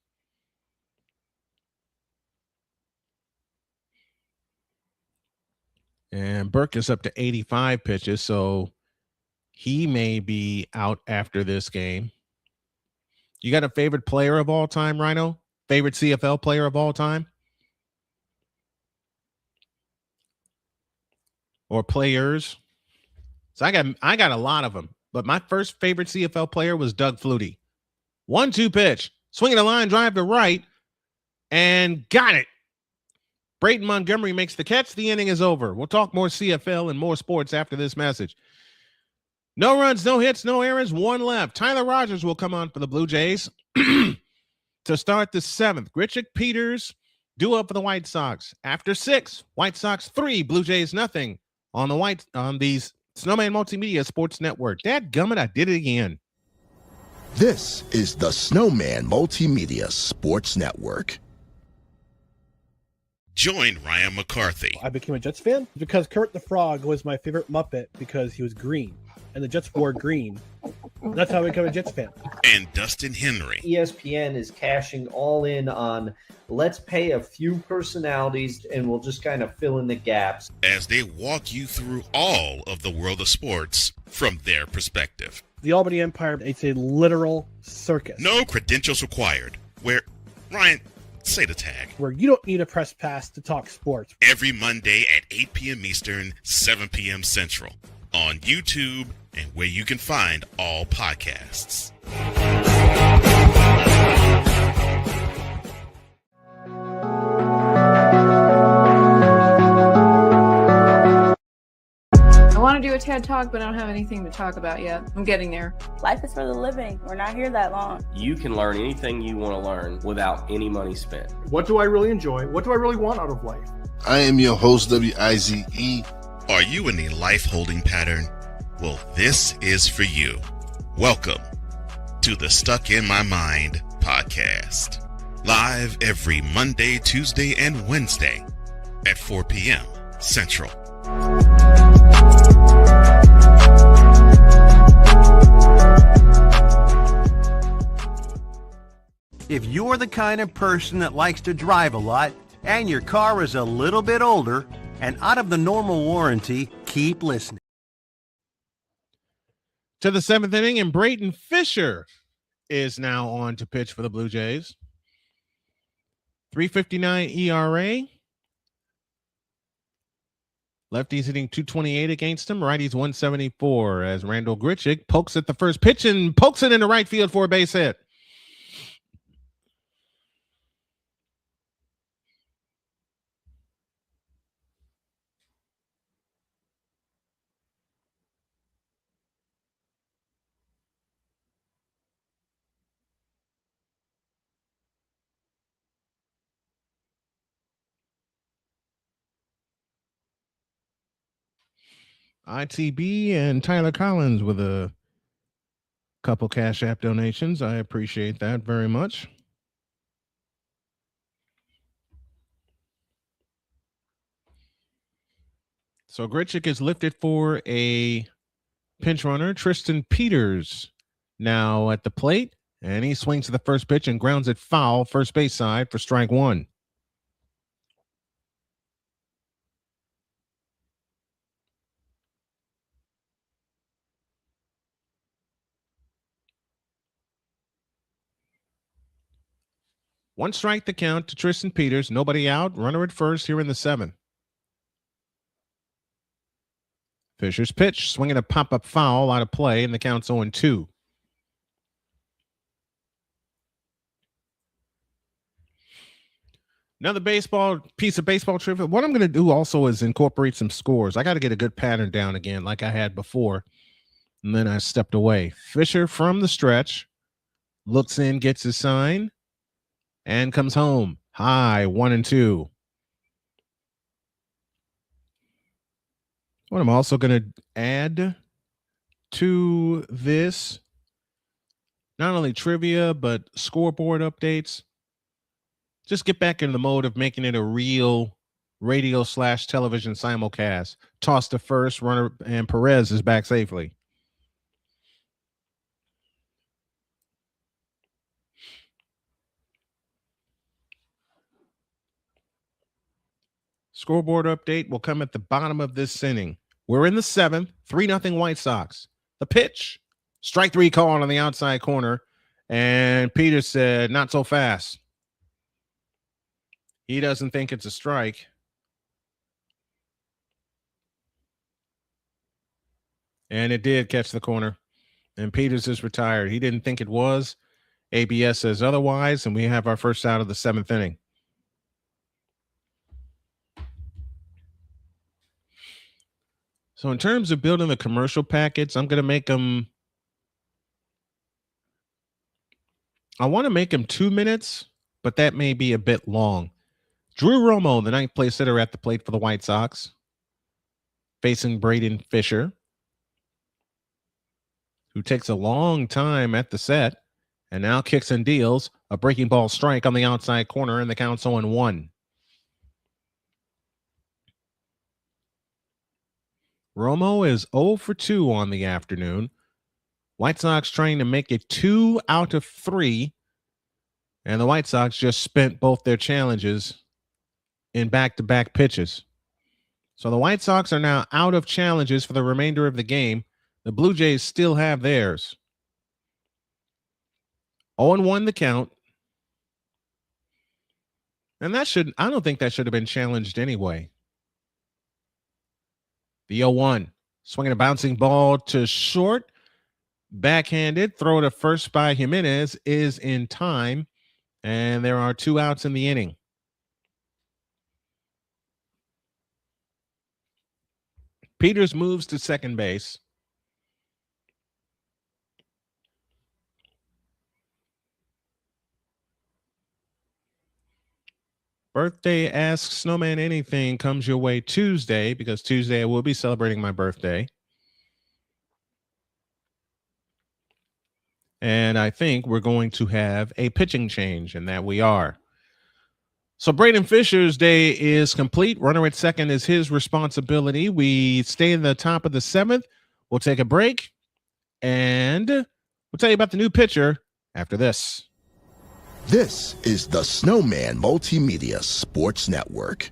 And Burke is up to 85 pitches, so he may be out after this game. You got a favorite player of all time, Rhino? Favorite CFL player of all time? Or players? So I got a lot of them, but my first favorite CFL player was Doug Flutie. 1-2 pitch, swinging a line drive to right, and got it. Brayton Montgomery makes the catch. The inning is over. We'll talk more CFL and more sports after this message. No runs, no hits, no errors, 1 left. Tyler Rogers will come on for the Blue Jays to to start the seventh. Grichuk Peters due up for the White Sox. After 6, White Sox 3, Blue Jays nothing on the Snowman Multimedia Sports Network. Dadgummit, I did it again. This is the Snowman Multimedia Sports Network. Join Ryan McCarthy. I became a Jets fan because Kurt the Frog was my favorite Muppet because he was green, and the Jets wore green. That's how I became a Jets fan. And Dustin Henry. ESPN is cashing all in on let's pay a few personalities and we'll just kind of fill in the gaps as they walk you through all of the world of sports from their perspective. The Albany Empire, it's a literal circus. No credentials required. Where, Ryan, say the tag. Where you don't need a press pass to talk sports. Every Monday at 8 p.m. Eastern, 7 p.m. Central. On YouTube and where you can find all podcasts. I want to do a TED Talk, but I don't have anything to talk about yet. I'm getting there. Life is for the living. We're not here that long. You can learn anything you want to learn without any money spent. What do I really enjoy? What do I really want out of life? I am your host, WIZE. Are you in a life holding pattern? Well, this is for you. Welcome to the Stuck in My Mind podcast. Live every Monday, Tuesday, and Wednesday at 4 p.m. Central. If you're the kind of person that likes to drive a lot and your car is a little bit older and out of the normal warranty, keep listening. To the 7th inning, and Brayton Fisher is now on to pitch for the Blue Jays. 3.59 ERA. Lefties hitting 228 against him. Righties 174 as Randall Grichuk pokes at the first pitch and pokes it into right field for a base hit. ITB and Tyler Collins with a couple Cash App donations. I appreciate that very much. So Grichuk is lifted for a pinch runner. Tristan Peters now at the plate, and he swings to the first pitch and grounds it foul first base side for strike one. One strike to count to Tristan Peters. Nobody out. Runner at first here in the 7th. Fisher's pitch, swinging a pop-up foul out of play, and the count's 0-2. Another piece of baseball trivia. What I'm going to do also is incorporate some scores. I got to get a good pattern down again like I had before. And then I stepped away. Fisher from the stretch. Looks in, gets his sign. And comes home. High, 1-2. What I'm also going to add to this, not only trivia, but scoreboard updates. Just get back in the mode of making it a real radio/television simulcast. Toss to first, runner, and Perez is back safely. Scoreboard update will come at the bottom of this inning. We're in the 7th, 3-0 White Sox. The pitch, strike 3 call on the outside corner, and Peters said, not so fast. He doesn't think it's a strike. And it did catch the corner, and Peters is retired. He didn't think it was. ABS says otherwise, and we have our first out of the 7th inning. So in terms of building the commercial packets, I'm going to make them I want to make him 2 minutes, but that may be a bit long. Drew Romo, the ninth place hitter at the plate for the White Sox, facing Braden Fisher, who takes a long time at the set and now kicks and deals a breaking ball strike on the outside corner, and the count's 0-1. Romo is 0 for 2 on the afternoon. White Sox trying to make it 2 out of 3, and the White Sox just spent both their challenges in back-to-back pitches. So the White Sox are now out of challenges for the remainder of the game. The Blue Jays still have theirs. 0-1 the count. And I don't think that should have been challenged anyway. The 0-1. Swinging a bouncing ball to short. Backhanded. Throw to first by Jimenez is in time. And there are 2 outs in the inning. Peters moves to second base. Birthday Ask Snowman Anything comes your way Tuesday, because Tuesday I will be celebrating my birthday. And I think we're going to have a pitching change, and that we are. So Braden Fisher's day is complete. Runner at second is his responsibility. We stay in the top of the 7th. We'll take a break, and we'll tell you about the new pitcher after this. This is the Snowman Multimedia Sports Network.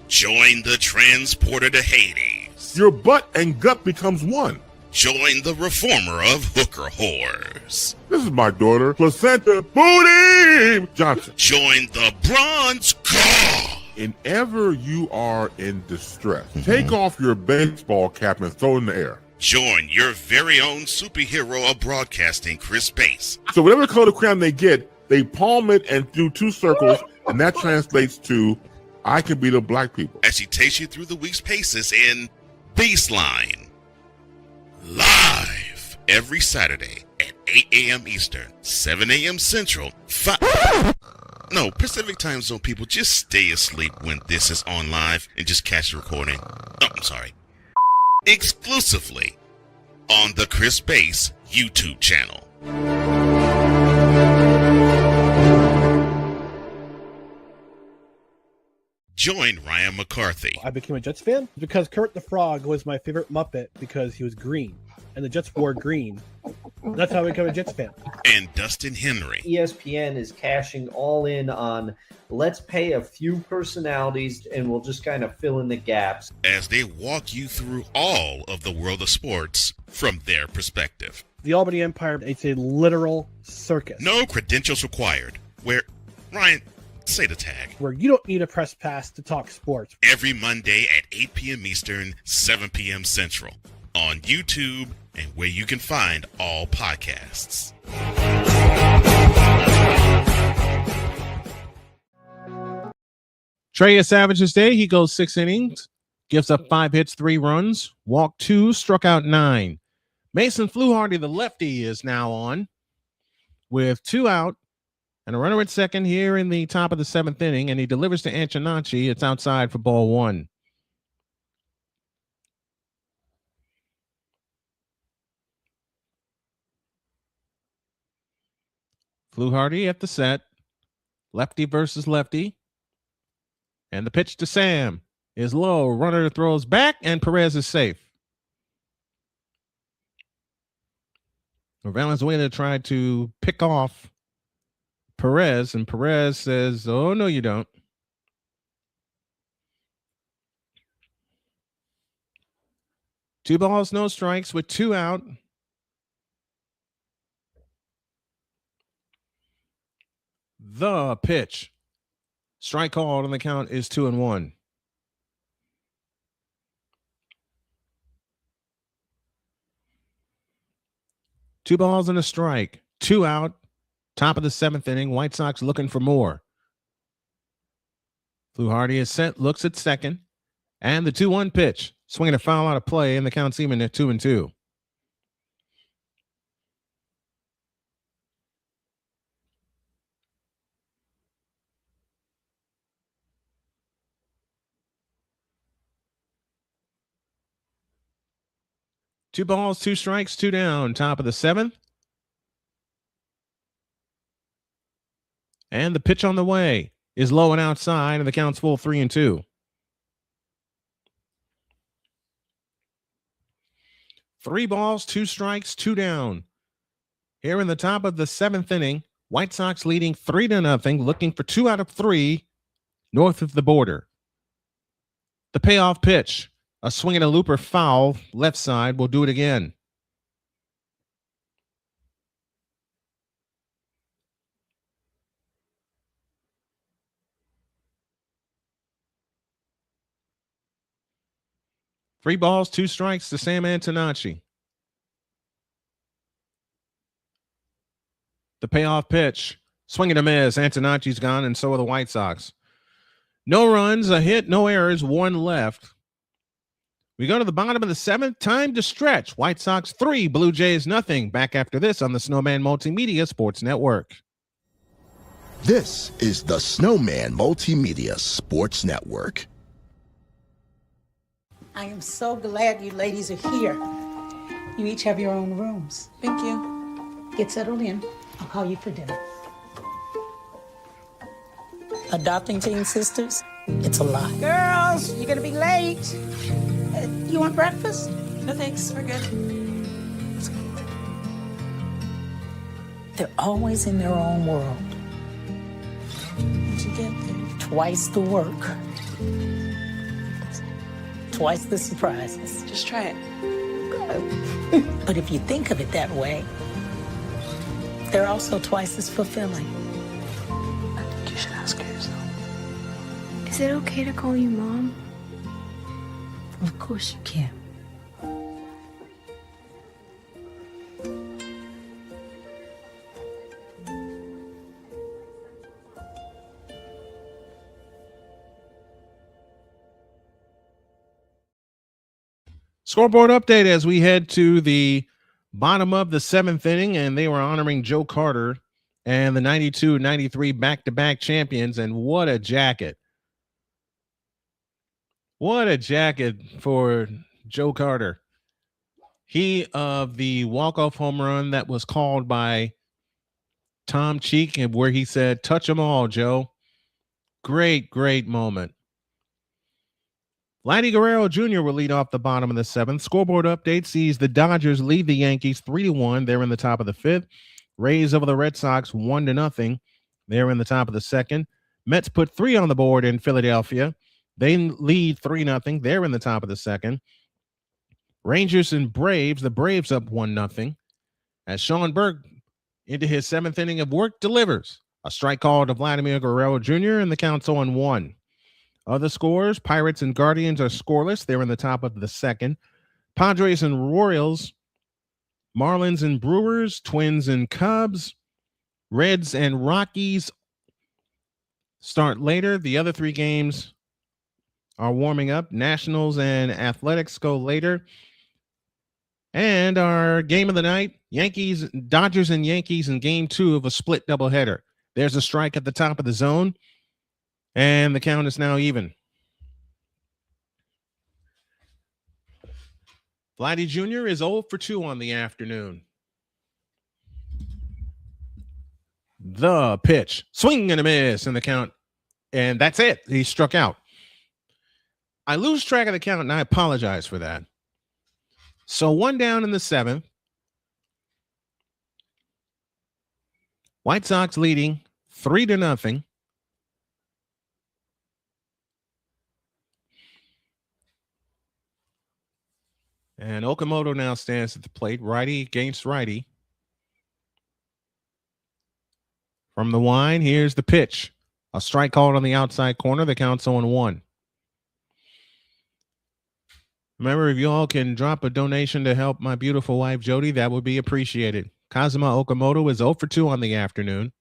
Join the transporter to Hades. Your butt and gut becomes one. Join the reformer of hooker whores. This is my daughter, Placenta Booty Johnson. Join the bronze car. Whenever you are in distress, take off your baseball cap and throw it in the air. Join your very own superhero of broadcasting, Chris Bass. So whatever color crayon they get, they palm it and do 2 circles, and that translates to I can beat up black people. As she takes you through the week's paces in Baseline. Live every Saturday at 8 a.m. Eastern, 7 a.m. Central, Pacific time zone people, just stay asleep when this is on live and just catch the recording. Oh, I'm sorry. Exclusively on the Chris Bass YouTube channel. Join Ryan McCarthy. I became a Jets fan because Kurt the Frog was my favorite Muppet because he was green, and the Jets wore green. That's how I became a Jets fan. And Dustin Henry. ESPN is cashing all in on let's pay a few personalities and we'll just kind of fill in the gaps. As they walk you through all of the world of sports from their perspective. The Albany Empire, it's a literal circus. No credentials required. Where, Ryan, say the tag. Where you don't need a press pass to talk sports. Every Monday at 8 p.m. Eastern, 7 p.m. Central. On YouTube and where you can find all podcasts. Trey Savage's day. He goes 6 innings, gives up 5 hits, 3 runs, walked 2, struck out 9. Mason Fluharty, the lefty, is now on with 2 out and a runner at second here in the top of the 7th inning, and he delivers to Antonacci. It's outside for ball 1. Fluharty at the set, lefty versus lefty. And the pitch to Sam is low. Runner throws back, and Perez is safe. Valenzuela tried to pick off Perez, and Perez says, "Oh, no, you don't." Two balls, no strikes with 2 out. The pitch. Strike called, and the count is 2-1. Two balls and a strike. 2 out. Top of the 7th inning. White Sox looking for more. Fluharty is set, looks at second. And the 2-1 pitch. Swinging a foul out of play, and the count's even at 2-2. 2 balls, 2 strikes, 2 down. Top of the 7th. And the pitch on the way is low and outside, and the count's full 3-2. 3 balls, 2 strikes, 2 down. Here in the top of the 7th inning, White Sox leading 3-0, looking for 2 out of 3 north of the border. The payoff pitch, a swing and a looper foul, left side, will do it again. Three balls, 2 strikes to Sam Antonacci. The payoff pitch, swing and a miss. Antonacci's gone, and so are the White Sox. No runs, a hit, no errors, 1 left. We go to the bottom of the 7th. Time to stretch. White Sox 3, Blue Jays nothing. Back after this on the Snowman Multimedia Sports Network. This is the Snowman Multimedia Sports Network. I am so glad you ladies are here. You each have your own rooms. Thank you. Get settled in. I'll call you for dinner. Adopting teen sisters, it's a lot. Girls, you're gonna be late. You want breakfast? No thanks, we're good. They're always in their own world. How'd you get there? Twice the work. Twice the surprises. Just try it. But if you think of it that way, they're also twice as fulfilling. I think you should ask her yourself. Is it okay to call you Mom? Of course you can. Scoreboard update as we head to the bottom of the 7th inning, and they were honoring Joe Carter and the 92-93 back-to-back champions, and what a jacket. What a jacket for Joe Carter. He of the walk-off home run that was called by Tom Cheek, and where he said, "Touch them all, Joe." Great, great moment. Vladdy Guerrero Jr. will lead off the bottom of the 7th. Scoreboard update sees the Dodgers lead the Yankees 3-1. They're in the top of the 5th. Rays over the Red Sox 1-0. They're in the top of the 2nd. Mets put 3 on the board in Philadelphia. They lead 3-0. They're in the top of the 2nd. Rangers and Braves, the Braves up 1-0. As Sean Burke, into his 7th inning of work, delivers a strike call to Vladimir Guerrero Jr., and the count's 0-1. Other scores, Pirates and Guardians are scoreless. They're in the top of the 2nd. Padres and Royals, Marlins and Brewers, Twins and Cubs, Reds and Rockies start later. The other 3 games are warming up. Nationals and Athletics go later. And our game of the night, Dodgers and Yankees in game 2 of a split doubleheader. There's a strike at the top of the zone, and the count is now even. Vladdy Jr. is 0 for 2 on the afternoon. The pitch, swing and a miss, and the count, and that's it. He struck out. I lose track of the count, and I apologize for that. So 1 down in the 7th. White Sox leading 3-0. And Okamoto now stands at the plate, righty against righty. From the line, here's the pitch. A strike called on the outside corner. The count's 0-1. Remember, if you all can drop a donation to help my beautiful wife, Jodi, that would be appreciated. Kazuma Okamoto is 0 for 2 on the afternoon.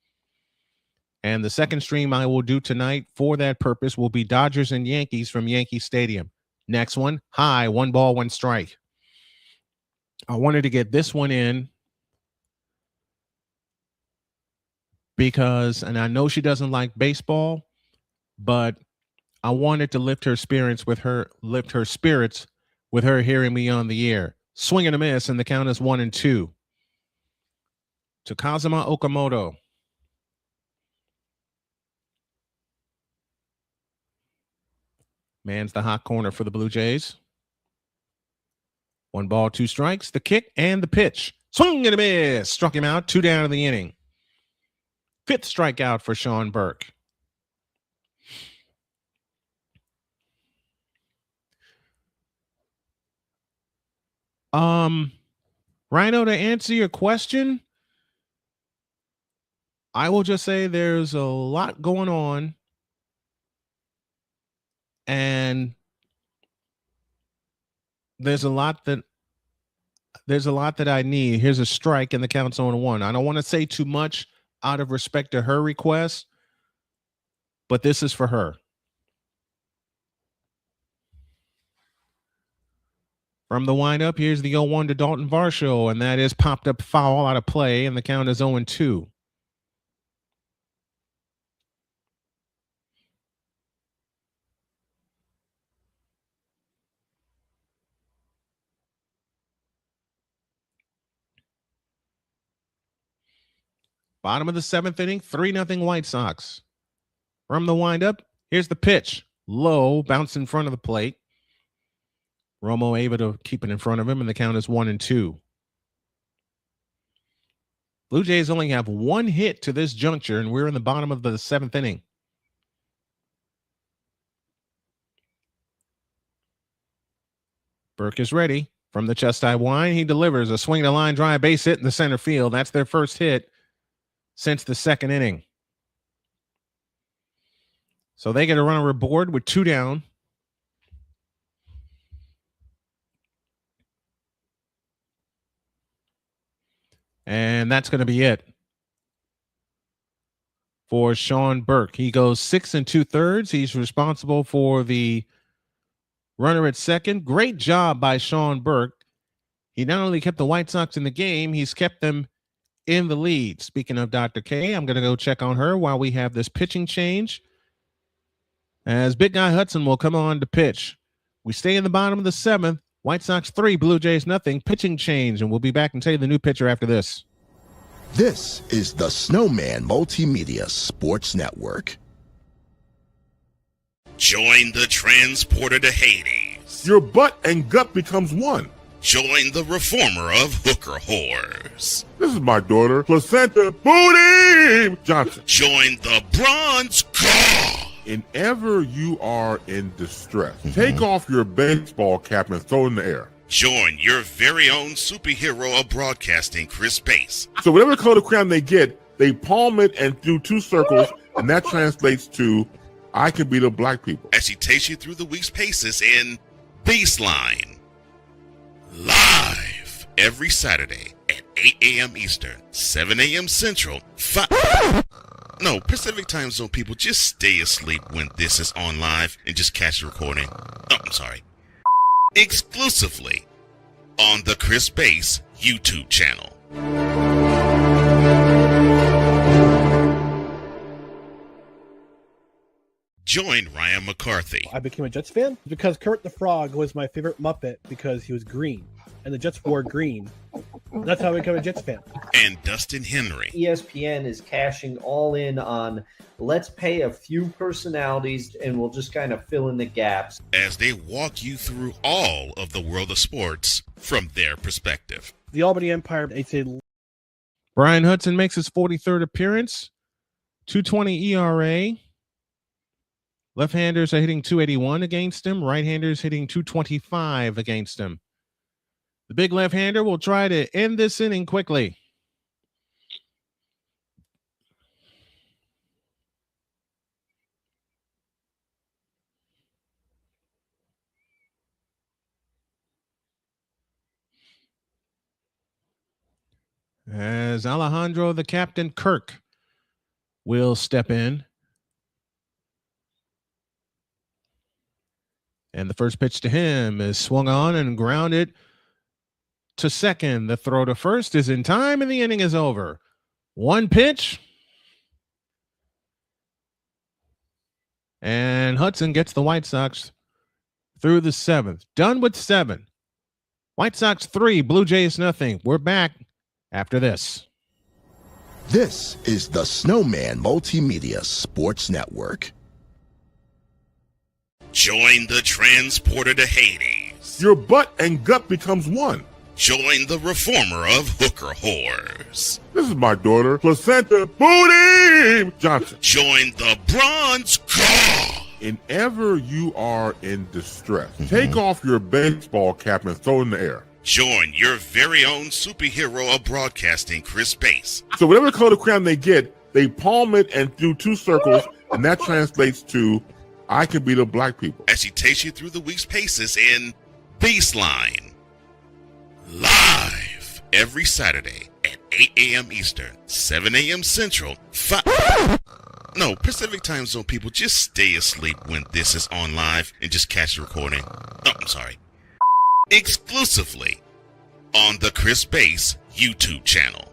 And the second stream I will do tonight for that purpose will be Dodgers and Yankees from Yankee Stadium. Next one, high, 1 ball, 1 strike. I wanted to get this one in because, and I know she doesn't like baseball, but I wanted to lift her spirits with her hearing me on the air. Swing and a miss, and the count is 1-2 to Kazuma Okamoto. Man's the hot corner for the Blue Jays. 1 ball, 2 strikes, the kick and the pitch. Swing and a miss. Struck him out. 2 down in the inning. 5th strikeout for Sean Burke. Rhino, to answer your question, I will just say there's a lot going on, and there's a lot that I need. Here's a strike, and the count's on 1. I don't want to say too much out of respect to her request, but this is for her. From the windup, here's the 0-1 to Dalton Varsho, and that is popped up foul out of play, and the count is 0-2. Bottom of the 7th inning, 3-0 White Sox. From the windup, here's the pitch. Low, bounce in front of the plate. Romo able to keep it in front of him, and the count is 1-2. Blue Jays only have 1 hit to this juncture, and we're in the bottom of the 7th inning. Burke is ready. From the chest high line, he delivers a swing to line drive, base hit in the center field. That's their first hit since the 2nd inning. So they get a runner aboard with 2 down. And that's going to be it for Sean Burke. He goes 6 2/3. He's responsible for the runner at second. Great job by Sean Burke. He not only kept the White Sox in the game, he's kept them in the lead. Speaking of Dr. K, I'm going to go check on her while we have this pitching change, as Big Guy Hudson will come on to pitch. We stay in the bottom of the 7th. White Sox 3, Blue Jays nothing. Pitching change, and we'll be back and tell you the new pitcher after this. This is the Snowman Multimedia Sports Network. Join the transporter to Hades. Your butt and gut becomes one. Join the reformer of hooker whores. This is my daughter, Placenta Booty Johnson. Join the bronze claw. Whenever you are in distress, take off your baseball cap and throw it in the air. Join your very own superhero of broadcasting, Chris Pace. So whatever color crayon they get, they palm it and do 2 circles, and that translates to, I can beat up black people. As she takes you through the week's paces in Baseline. Live every Saturday at 8 a.m. Eastern, 7 a.m. Central, Pacific time zone people, just stay asleep when this is on live and just catch the recording. Oh, I'm sorry. Exclusively on the Chris Bass YouTube channel. Join Ryan McCarthy. I became a Jets fan because Kurt the Frog was my favorite Muppet because he was green, and the Jets wore green. That's how I became a Jets fan. And Dustin Henry. ESPN is cashing all in on let's pay a few personalities and we'll just kind of fill in the gaps, as they walk you through all of the world of sports from their perspective. The Albany Empire, they say. Brian Hudson makes his 43rd appearance. 2.20 ERA. Left-handers are hitting 281 against him. Right-handers hitting 225 against him. The big left-hander will try to end this inning quickly. As Alejandro, the captain, Kirk, will step in. And the first pitch to him is swung on and grounded to second. The throw to first is in time, and the inning is over. 1 pitch. And Hudson gets the White Sox through the 7th. Done with 7. White Sox 3, Blue Jays nothing. We're back after this. This is the Snowman Multimedia Sports Network. Join the transporter to Hades. Your butt and gut becomes one. Join the reformer of hooker whores. This is my daughter, Placenta Booty Johnson. Join the bronze god. Whenever you are in distress, take off your baseball cap and throw it in the air. Join your very own superhero of broadcasting, Chris Bass. So whatever color crown they get, they palm it and do two circles, and that translates to, I can beat up black people. As he takes you through the week's paces in Baseline. Live every Saturday at 8 a.m. Eastern, 7 a.m. Central, Pacific Time Zone people, just stay asleep when this is on live and just catch the recording. Oh, I'm sorry. Exclusively on the Chris Bass YouTube channel.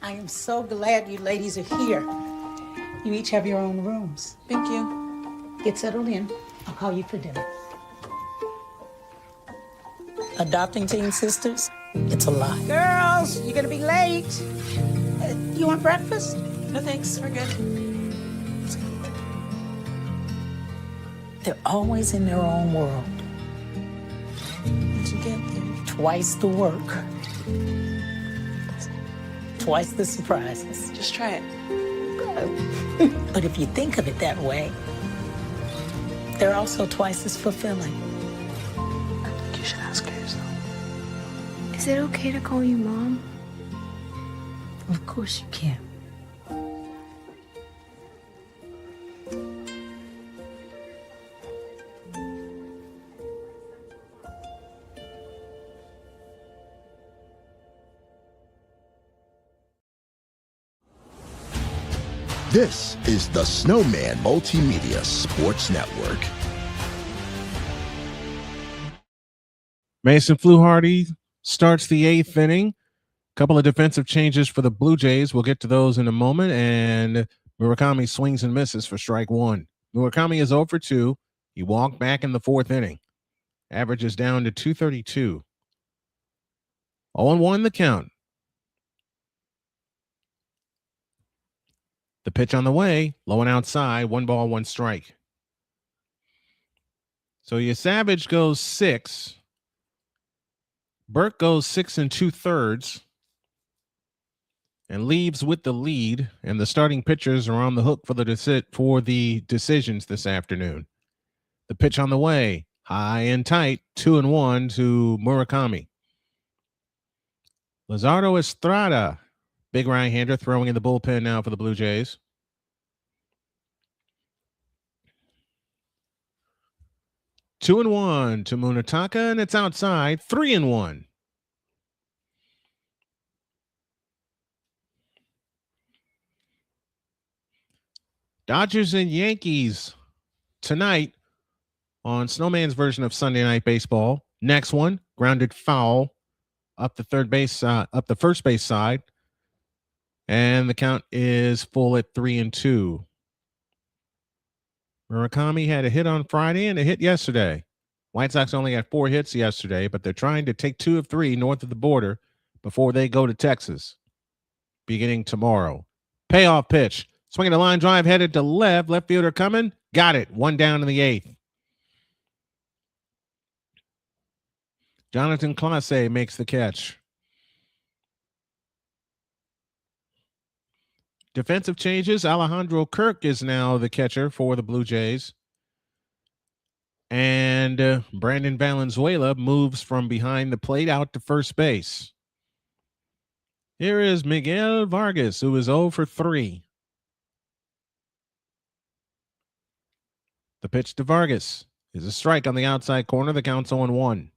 I am so glad you ladies are here. You each have your own rooms. Thank you. Get settled in. I'll call you for dinner. Adopting teen sisters, it's a lie. Girls, you're gonna be late. You want breakfast? No thanks, we're good. They're always in their own world. What'd you get there? Twice the work. Twice the surprises. Just try it. But if you think of it that way, they're also twice as fulfilling. I think you should ask her yourself. Is it okay to call you Mom? Of course you can. This is the Snowman Multimedia Sports Network. Mason Fluharty starts the 8th inning. Couple of defensive changes for the Blue Jays. We'll get to those in a moment. And Murakami swings and misses for strike one. Murakami is 0 for 2. He walked back in the 4th inning. Average is down to 232. 0-1 the count. The pitch on the way, low and outside, 1 ball, 1 strike. So your Savage goes 6. Burke goes 6 2/3 and leaves with the lead. And the starting pitchers are on the hook for the decisions this afternoon. The pitch on the way, high and tight, 2-1 to Murakami. Luzardo Estrada, big right-hander, throwing in the bullpen now for the Blue Jays. Two and 1 to Munataka, and it's outside. 3-1. Dodgers and Yankees tonight on Snowman's version of Sunday Night Baseball. Next one, grounded foul up the first base side. And the count is full at 3-2. Murakami had a hit on Friday and a hit yesterday. White Sox only had 4 hits yesterday, but they're trying to take 2 of 3 north of the border before they go to Texas beginning tomorrow. Payoff pitch. Swinging a line drive headed to left. Left fielder coming. Got it. 1 down in the 8th. Jonathan Clase makes the catch. Defensive changes. Alejandro Kirk is now the catcher for the Blue Jays. And Brandon Valenzuela moves from behind the plate out to first base. Here is Miguel Vargas, who is 0 for 3. The pitch to Vargas is a strike on the outside corner. The count's 0-1.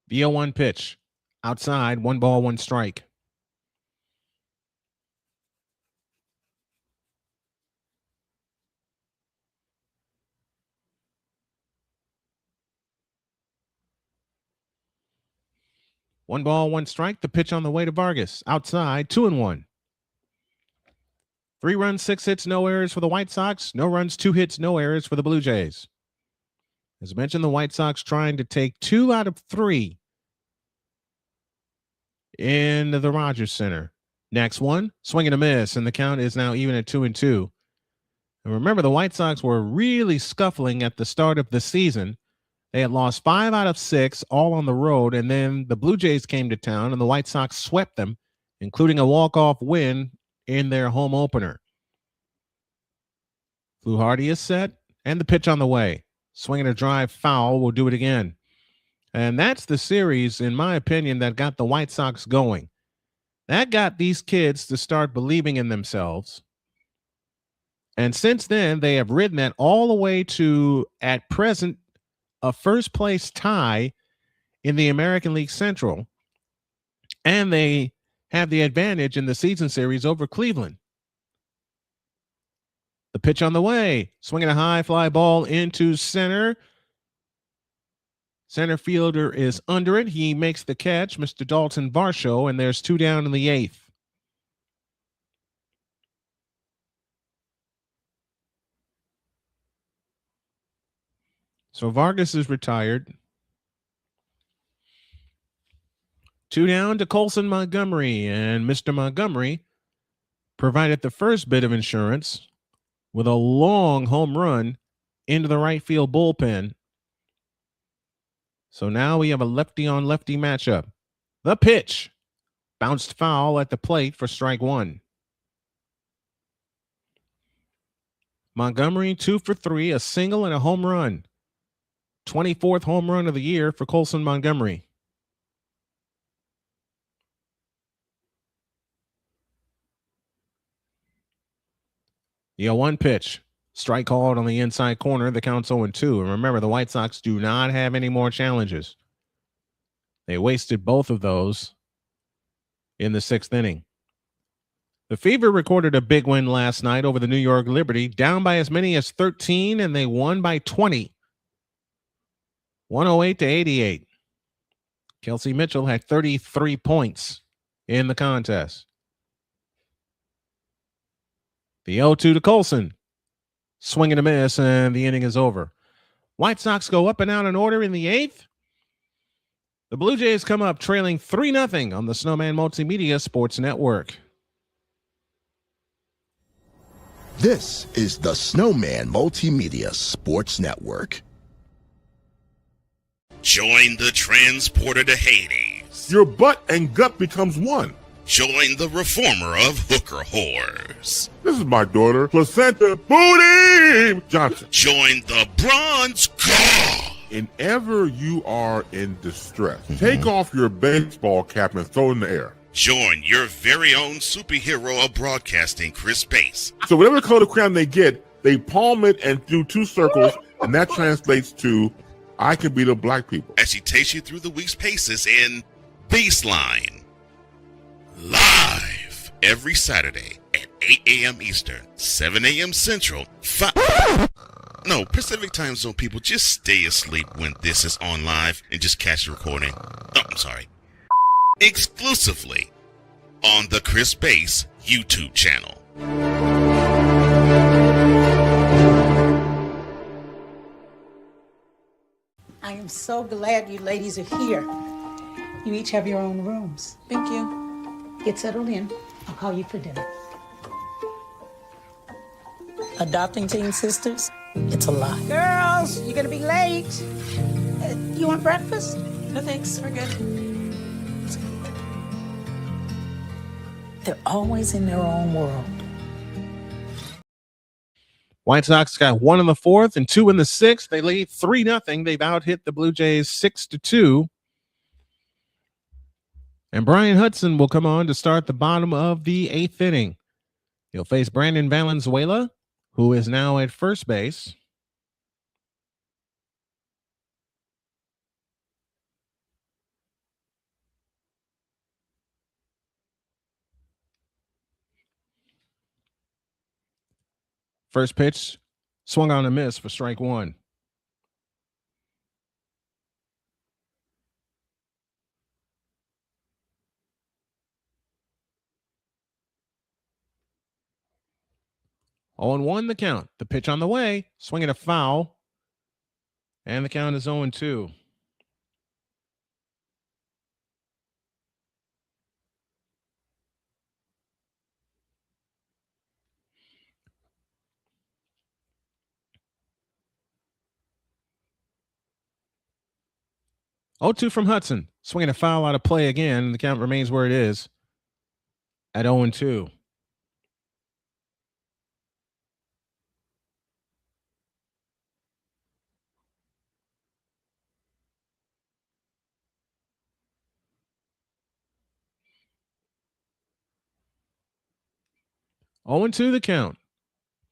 The 0-1 pitch. Outside, 1 ball, 1 strike. 1 ball, 1 strike. The pitch on the way to Vargas. Outside, 2-1. 3 runs, 6 hits, no errors for the White Sox. No runs, 2 hits, no errors for the Blue Jays. As mentioned, the White Sox trying to take 2 out of 3 in the Rogers Center. Next one, swing and a miss, and the count is now even at 2-2. And remember, the White Sox were really scuffling at the start of the season. They had lost 5 out of 6, all on the road, and then the Blue Jays came to town, and the White Sox swept them, including a walk-off win in their home opener. Fluharty is set, and the pitch on the way. Swinging a drive foul, will do it again. And that's the series, in my opinion, that got the White Sox going. That got these kids to start believing in themselves. And since then, they have ridden that all the way to, at present, a first-place tie in the American League Central. And they have the advantage in the season series over Cleveland. The pitch on the way. Swinging a high fly ball into center. Center fielder is under it. He makes the catch, Mr. Dalton Varsho, and there's 2 down in the 8th. So Vargas is retired. 2 down to Colson Montgomery, and Mr. Montgomery provided the first bit of insurance with a long home run into the right field bullpen. So now we have a lefty-on-lefty matchup. The pitch. Bounced foul at the plate for strike 1. Montgomery 2 for 3, a single and a home run. 24th home run of the year for Colson Montgomery. The 0-1 pitch. Strike called on the inside corner. The count's 0-2. And remember, the White Sox do not have any more challenges. They wasted both of those in the 6th inning. The Fever recorded a big win last night over the New York Liberty, down by as many as 13, and they won by 20. 108-88. Kelsey Mitchell had 33 points in the contest. The 0-2 to Colson. Swing and a miss, and the inning is over. White Sox go up and out in order in the 8th. The Blue Jays come up trailing 3-0 on the Snowman Multimedia Sports Network. This is the Snowman Multimedia Sports Network. Join the transporter to Hades. Your butt and gut becomes one. Join the reformer of hooker whores. This is my daughter, Placenta Booty Johnson. Join the bronze god. And ever you are in distress, take off your baseball cap and throw it in the air. Join your very own superhero of broadcasting, Chris Pace. So whatever color crayon they get, they palm it and do 2 circles, and that translates to, I can beat up black people. As she takes you through the week's paces in Baseline. Live every Saturday at 8 a.m. Eastern, 7 a.m. Central, Pacific Time Zone people, just stay asleep when this is on live and just catch the recording. Oh, I'm sorry. Exclusively on the Chris Bass YouTube channel. I am so glad you ladies are here. You each have your own rooms. Thank you. Get settled in. I'll call you for dinner. Adopting teen sisters, it's a lot. Girls, you're gonna be late. You want breakfast? No thanks, we're good. They're always in their own world. White Sox got 1 in the 4th and 2 in the 6th. They lead 3-0. They've out-hit the Blue Jays 6-2. And Brian Hudson will come on to start the bottom of the 8th inning. He'll face Brandon Valenzuela, who is now at first base. First pitch, swung on a miss for strike 1. 0-1 the count. The pitch on the way. Swinging a foul. And the count is 0-2. Oh, 2 from Hudson. Swinging a foul out of play again. And the count remains where it is at 0-2. Oh, 2 the count.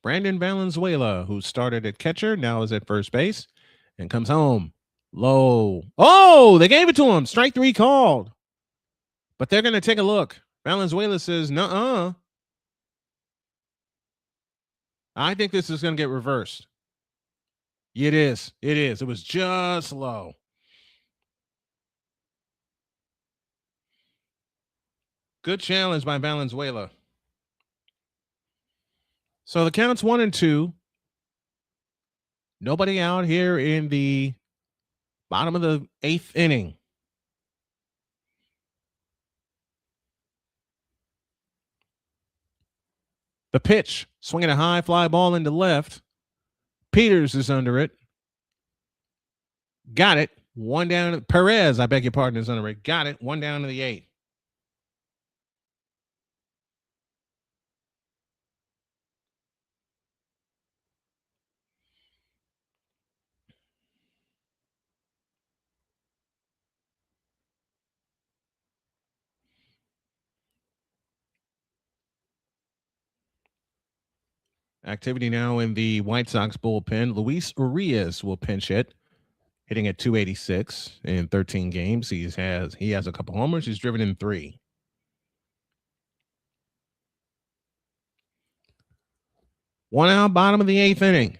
Brandon Valenzuela, who started at catcher, now is at first base and comes home. Low. Oh, they gave it to him. Strike 3 called. But they're going to take a look. Valenzuela says, nuh-uh. I think this is going to get reversed. It is. It is. It was just low. Good challenge by Valenzuela. So the count's 1-2. Nobody out here in the bottom of the 8th inning. The pitch, swinging a high fly ball into left. Peters is under it. Got it. 1 down. Perez, I beg your pardon, is under it. Got it. 1 down to the 8th. Activity now in the White Sox bullpen. Luis Urias will pinch hit, hitting at 286 in 13 games. He has a couple homers. He's driven in 3. One out, bottom of the 8th inning.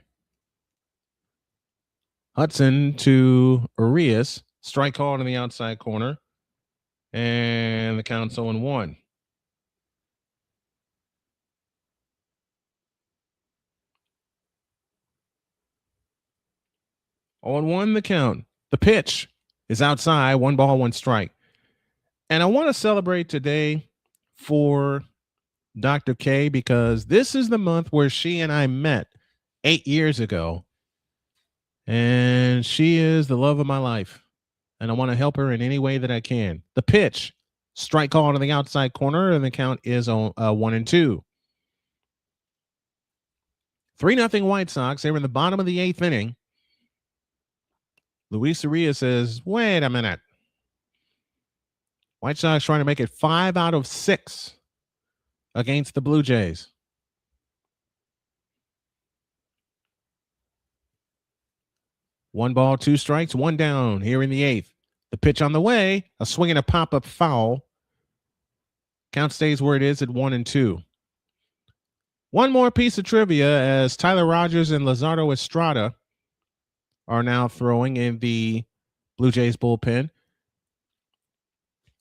Hudson to Urias. Strike called in the outside corner. And the count's 0-1. On 1 the count. The pitch is outside. 1 ball, 1 strike. And I want to celebrate today for Dr. K because this is the month where she and I met 8 years ago. And she is the love of my life. And I want to help her in any way that I can. The pitch, strike call to the outside corner, and the count is on 1-2. 3-0 White Sox. They were in the bottom of the 8th inning. Luis Urias says, wait a minute. White Sox trying to make it 5 out of 6 against the Blue Jays. One ball, 2 strikes, 1 down here in the 8th. The pitch on the way, a swing and a pop-up foul. Count stays where it is at 1-2. One more piece of trivia as Tyler Rogers and Lazardo Estrada are now throwing in the Blue Jays bullpen.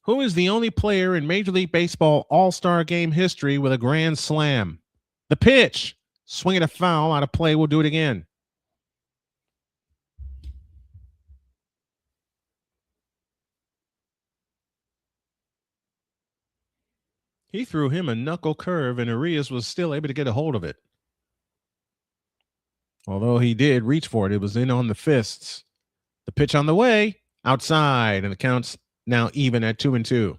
Who is the only player in Major League Baseball All-Star Game history with a grand slam? The pitch, swinging a foul out of play. We'll do it again. He threw him a knuckle curve, and Urias was still able to get a hold of it. Although he did reach for it, it was in on the fists. The pitch on the way, outside, and the count's now even at 2-2.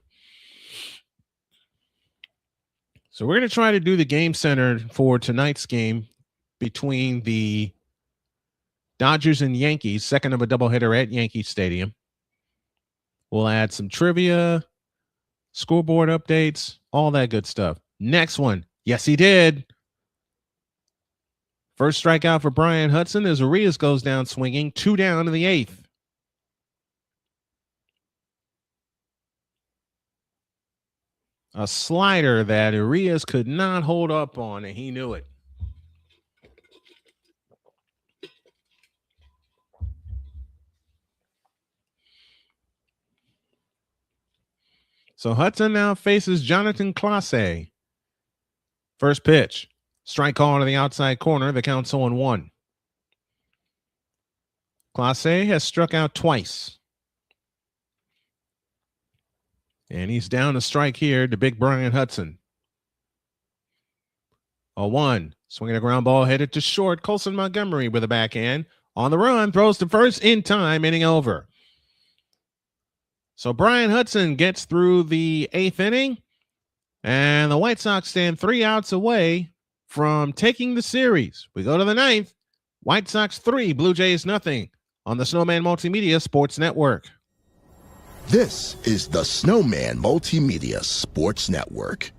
So we're going to try to do the game center for tonight's game between the Dodgers and Yankees, second of a doubleheader at Yankee Stadium. We'll add some trivia, scoreboard updates, all that good stuff. Next one. Yes, he did. First strikeout for Brian Hudson as Urias goes down swinging, 2 down to the 8th. A slider that Urias could not hold up on, and he knew it. So Hudson now faces Jonathan Clase. First pitch, Strike call to the outside corner. The count's 0-1. Clase has struck out twice. And he's down a strike here to big Brian Hudson. 0-1. Swinging a ground ball headed to short. Colson Montgomery with a backhand. On the run, throws to first in time, inning over. So Brian Hudson gets through the 8th inning, and the White Sox stand 3 outs away from taking the series. We go to the 9th. White Sox 3, Blue Jays nothing on the Snowman Multimedia Sports Network. This is the Snowman Multimedia Sports Network.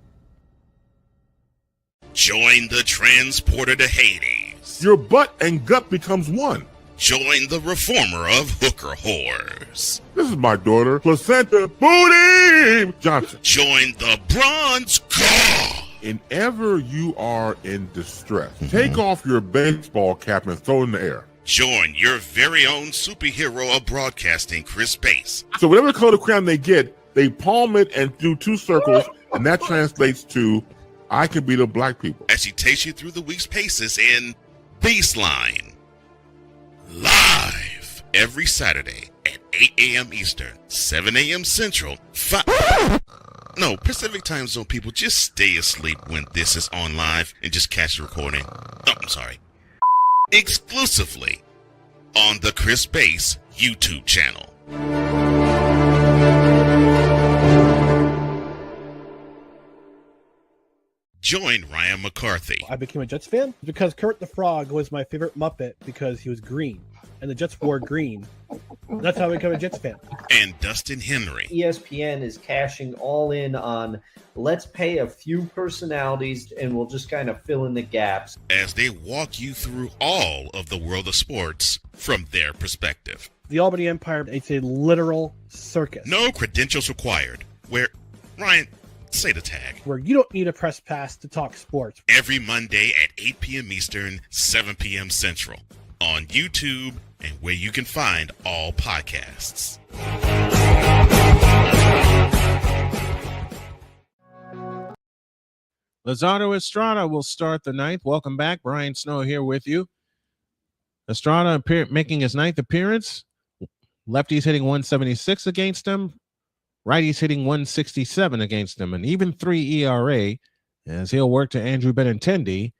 Join the transporter to Hades. Your butt and gut becomes one. Join the reformer of hooker whores. This is my daughter, Placenta Booty Johnson. Join the bronze claw. Whenever you are in distress, take off your baseball cap and throw it in the air. Join your very own superhero of broadcasting, Chris Bass. So whatever color crayon they get, they palm it and do 2 circles, and that translates to I can beat up black people. As she takes you through the week's paces in Baseline. Live every Saturday at 8 a.m. Eastern, 7 a.m. Central, Pacific time zone people, just stay asleep when this is on live and just catch the recording. Oh, I'm sorry. Exclusively on the Chris Bass YouTube channel. Join Ryan McCarthy. I became a Jets fan because Kurt the Frog was my favorite Muppet because he was green, and the Jets wore green. That's how I became a Jets fan. And Dustin Henry. ESPN is cashing all in on let's pay a few personalities and we'll just kind of fill in the gaps. As they walk you through all of the world of sports from their perspective. The Albany Empire, it's a literal circus. No credentials required. Where, Ryan, say the tag. Where you don't need a press pass to talk sports. Every Monday at 8 p.m. Eastern, 7 p.m. Central. On YouTube and where you can find all podcasts. Luzardo Estrada will start the 9th. Welcome back. Brian Snow here with you. Estrada making his 9th appearance. Lefties hitting 176 against him. Righties hitting 167 against him. An even 3 ERA as he'll work to Andrew Benintendi.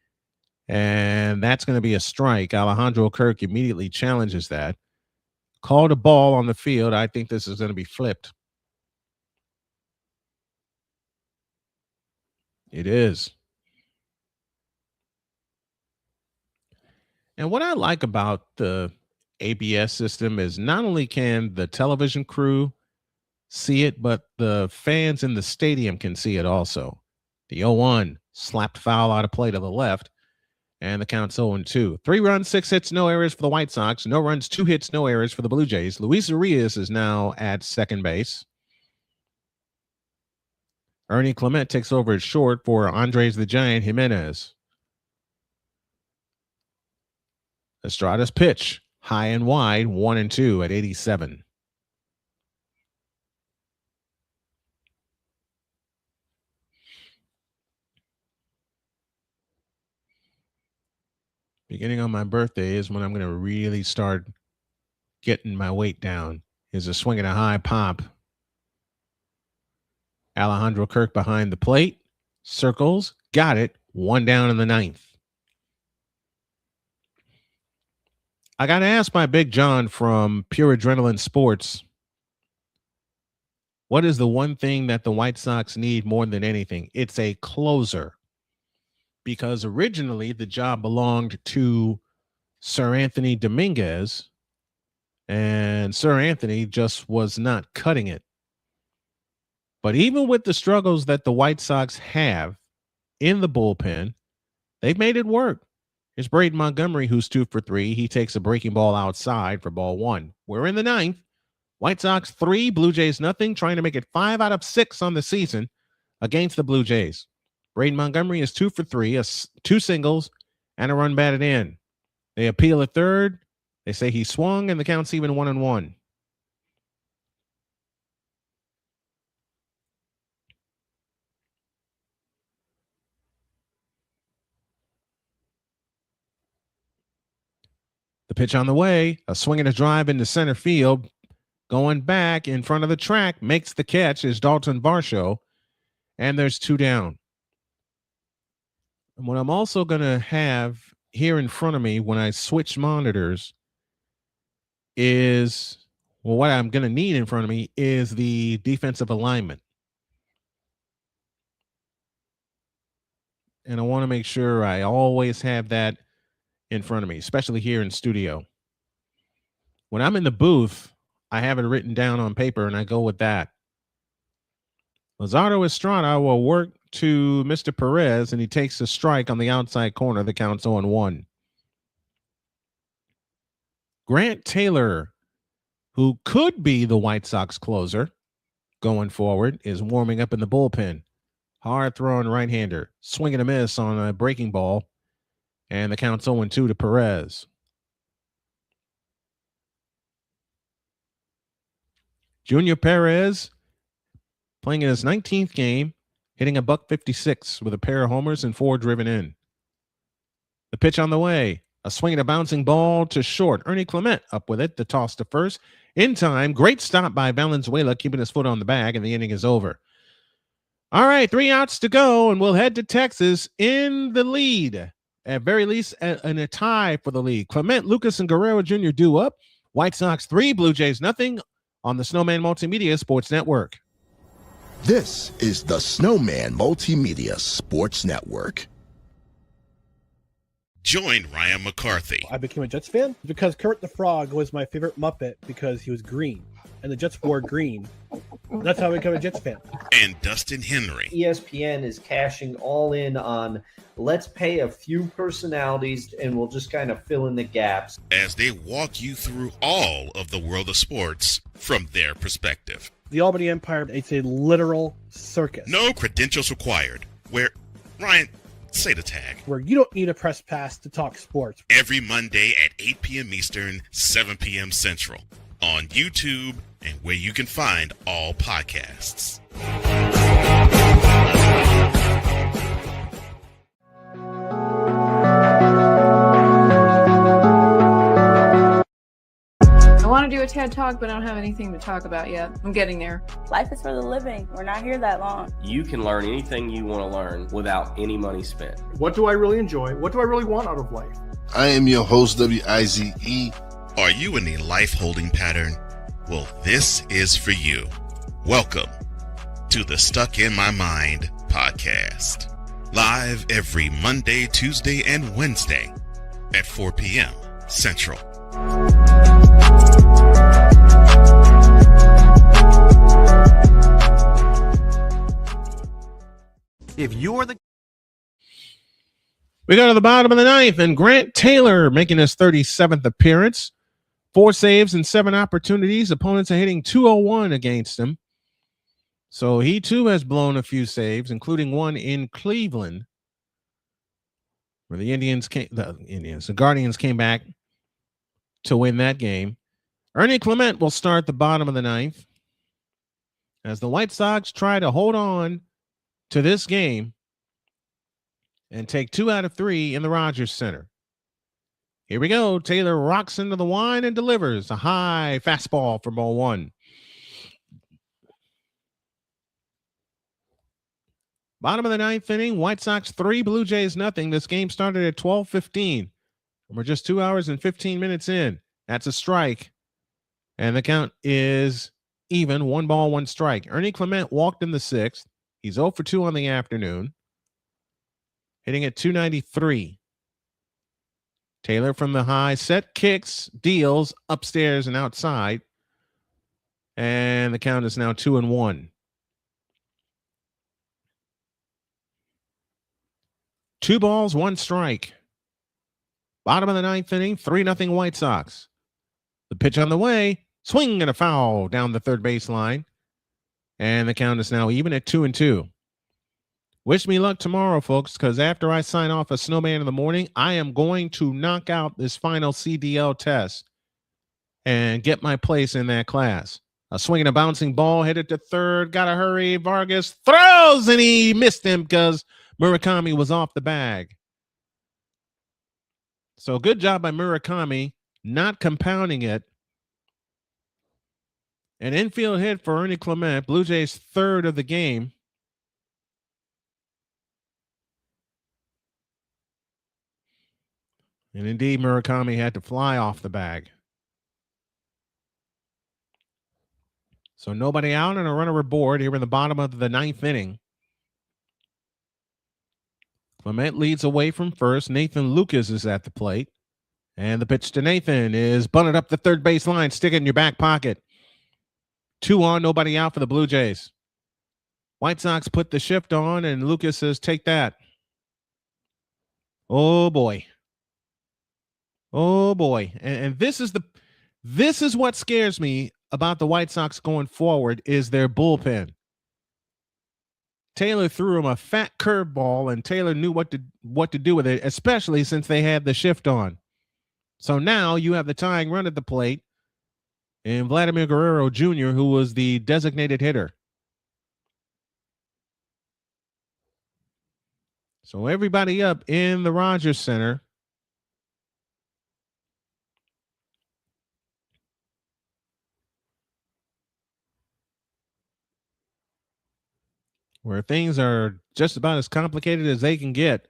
And that's going to be a strike. Alejandro Kirk immediately challenges that. Called a ball on the field. I think this is going to be flipped. It is. And what I like about the ABS system is not only can the television crew see it, but the fans in the stadium can see it also. The 0-1 slapped foul out of play to the left. And the count's 0-2. 3 runs, 6 hits, no errors for the White Sox. No runs, 2 hits, no errors for the Blue Jays. Luis Urias is now at second base. Ernie Clement takes over at short for Andres the Giant Jimenez. Estrada's pitch, high and wide, 1-2 at 87. Beginning on my birthday is when I'm going to really start getting my weight down. Is a swing and a high pop. Alejandro Kirk behind the plate. Circles. Got it. 1 down in the 9th. I got to ask my Big John from Pure Adrenaline Sports, what is the one thing that the White Sox need more than anything? It's a closer. Because originally the job belonged to Sir Anthony Dominguez, and Sir Anthony just was not cutting it. But even with the struggles that the White Sox have in the bullpen, they've made it work. Here's Braden Montgomery, who's 2 for 3. He takes a breaking ball outside for ball 1. We're in the 9th. White Sox 3, Blue Jays nothing, trying to make it 5 out of 6 on the season against the Blue Jays. Braden Montgomery is 2 for 3, 2 singles, and a run batted in. They appeal at third. They say he swung, and the count's even 1-1. pitch on the way, a swing and a drive into center field. Going back in front of the track, makes the catch is Dalton Varsho, and there's 2 down. And what I'm also going to have here in front of me when I switch monitors is, well, what I'm going to need in front of me is the defensive alignment. And I want to make sure I always have that in front of me, especially here in studio. When I'm in the booth, I have it written down on paper and I go with that. Luzardo Estrada will work to Mr. Perez, and he takes a strike on the outside corner. The count's 0-1. Grant Taylor, who could be the White Sox closer going forward, is warming up in the bullpen. Hard throwing right-hander. Swing and a miss on a breaking ball. And the count's 0-2 to Perez. Junior Perez playing in his 19th game, hitting a .156 with a pair of homers and 4 driven in. The pitch on the way. A swing and a bouncing ball to short. Ernie Clement up with it. The toss to first. In time. Great stop by Valenzuela, keeping his foot on the bag, and the inning is over. All right, 3 outs to go, and we'll head to Texas in the lead. At very least, in a tie for the lead. Clement, Lucas, and Guerrero Jr. due up. White Sox 3, Blue Jays nothing on the Snowman Multimedia Sports Network. This is the Snowman Multimedia Sports Network. Join Ryan McCarthy. I became a Jets fan because Kurt the Frog was my favorite Muppet because he was green, and the Jets wore green. That's how I became a Jets fan. And Dustin Henry. ESPN is cashing all in on let's pay a few personalities and we'll just kind of fill in the gaps. As they walk you through all of the world of sports from their perspective. The Albany Empire, it's a literal circus. No credentials required. Where, Ryan, say the tag. Where you don't need a press pass to talk sports. Every Monday at 8 p.m. Eastern, 7 p.m. Central. On YouTube and where you can find all podcasts. I want to do a TED Talk, but I don't have anything to talk about yet. I'm getting there. Life is for the living. We're not here that long. You can learn anything you want to learn without any money spent. What do I really enjoy? What do I really want out of life? I am your host, WIZE. Are you in a life holding pattern? Well, this is for you. Welcome to the Stuck in My Mind podcast. Live every Monday, Tuesday, and Wednesday at 4 p.m. Central. If you're the We go to the bottom of the ninth, and Grant Taylor making his 37th appearance. 4 saves and 7 opportunities. Opponents are hitting .201 against him. So he too has blown a few saves, including one in Cleveland, where the Guardians came back to win that game. Ernie Clement will start the bottom of the ninth as the White Sox try to hold on to this game and take 2 out of 3 in the Rogers Center. Here we go. Taylor rocks into the line and delivers a high fastball for ball 1. Bottom of the ninth inning, White Sox 3, Blue Jays nothing. This game started at 12:15. We're just 2 hours and 15 minutes in. That's a strike. And the count is even. 1 ball, 1 strike. Ernie Clement walked in the 6th. He's 0 for 2 on the afternoon, hitting at .293. Taylor from the high set kicks, deals upstairs and outside. And the count is now 2-1. 2 balls, 1 strike. Bottom of the ninth inning, 3-0 White Sox. The pitch on the way, swing and a foul down the third baseline. And the count is now even at 2-2. Wish me luck tomorrow, folks, because after I sign off a Snowman in the morning, I am going to knock out this final CDL test and get my place in that class. A swing and a bouncing ball, headed to third, gotta hurry. Vargas throws, and he missed him because Murakami was off the bag. So good job by Murakami not compounding it. An infield hit for Ernie Clement, Blue Jays' third of the game. And indeed, Murakami had to fly off the bag. So nobody out and a runner aboard here in the bottom of the ninth inning. Clement leads away from first. Nathan Lucas is at the plate. And the pitch to Nathan is bunted up the third base line. Stick it in your back pocket. 2 on, nobody out for the Blue Jays. White Sox put the shift on, and Lucas says, take that. Oh, boy. Oh, boy. And this is what scares me about the White Sox going forward is their bullpen. Taylor threw him a fat curveball, and Taylor knew what to do with it, especially since they had the shift on. So now you have the tying run at the plate and Vladimir Guerrero Jr., who was the designated hitter. So everybody up in the Rogers Center. Where things are just about as complicated as they can get.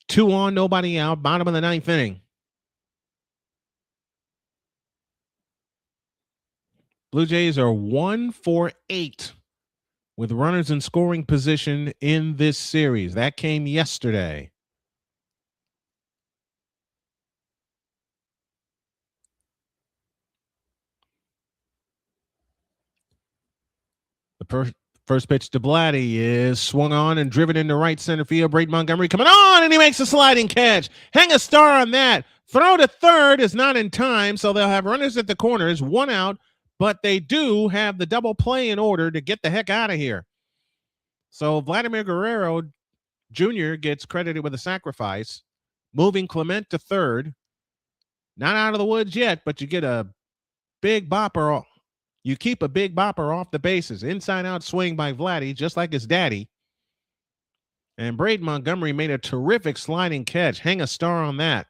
2 on, nobody out, bottom of the ninth inning. Blue Jays are 1 for 8 with runners in scoring position in this series. That came yesterday. The first pitch to Blatty is swung on and driven into right center field. Braden Montgomery coming on, and he makes a sliding catch. Hang a star on that. Throw to third is not in time, so they'll have runners at the corners, 1 out, but they do have the double play in order to get the heck out of here. So Vladimir Guerrero Jr. gets credited with a sacrifice, moving Clement to third. Not out of the woods yet, but you get a big bopper. You keep a big bopper off the bases. Inside-out swing by Vladdy, just like his daddy. And Braden Montgomery made a terrific sliding catch. Hang a star on that.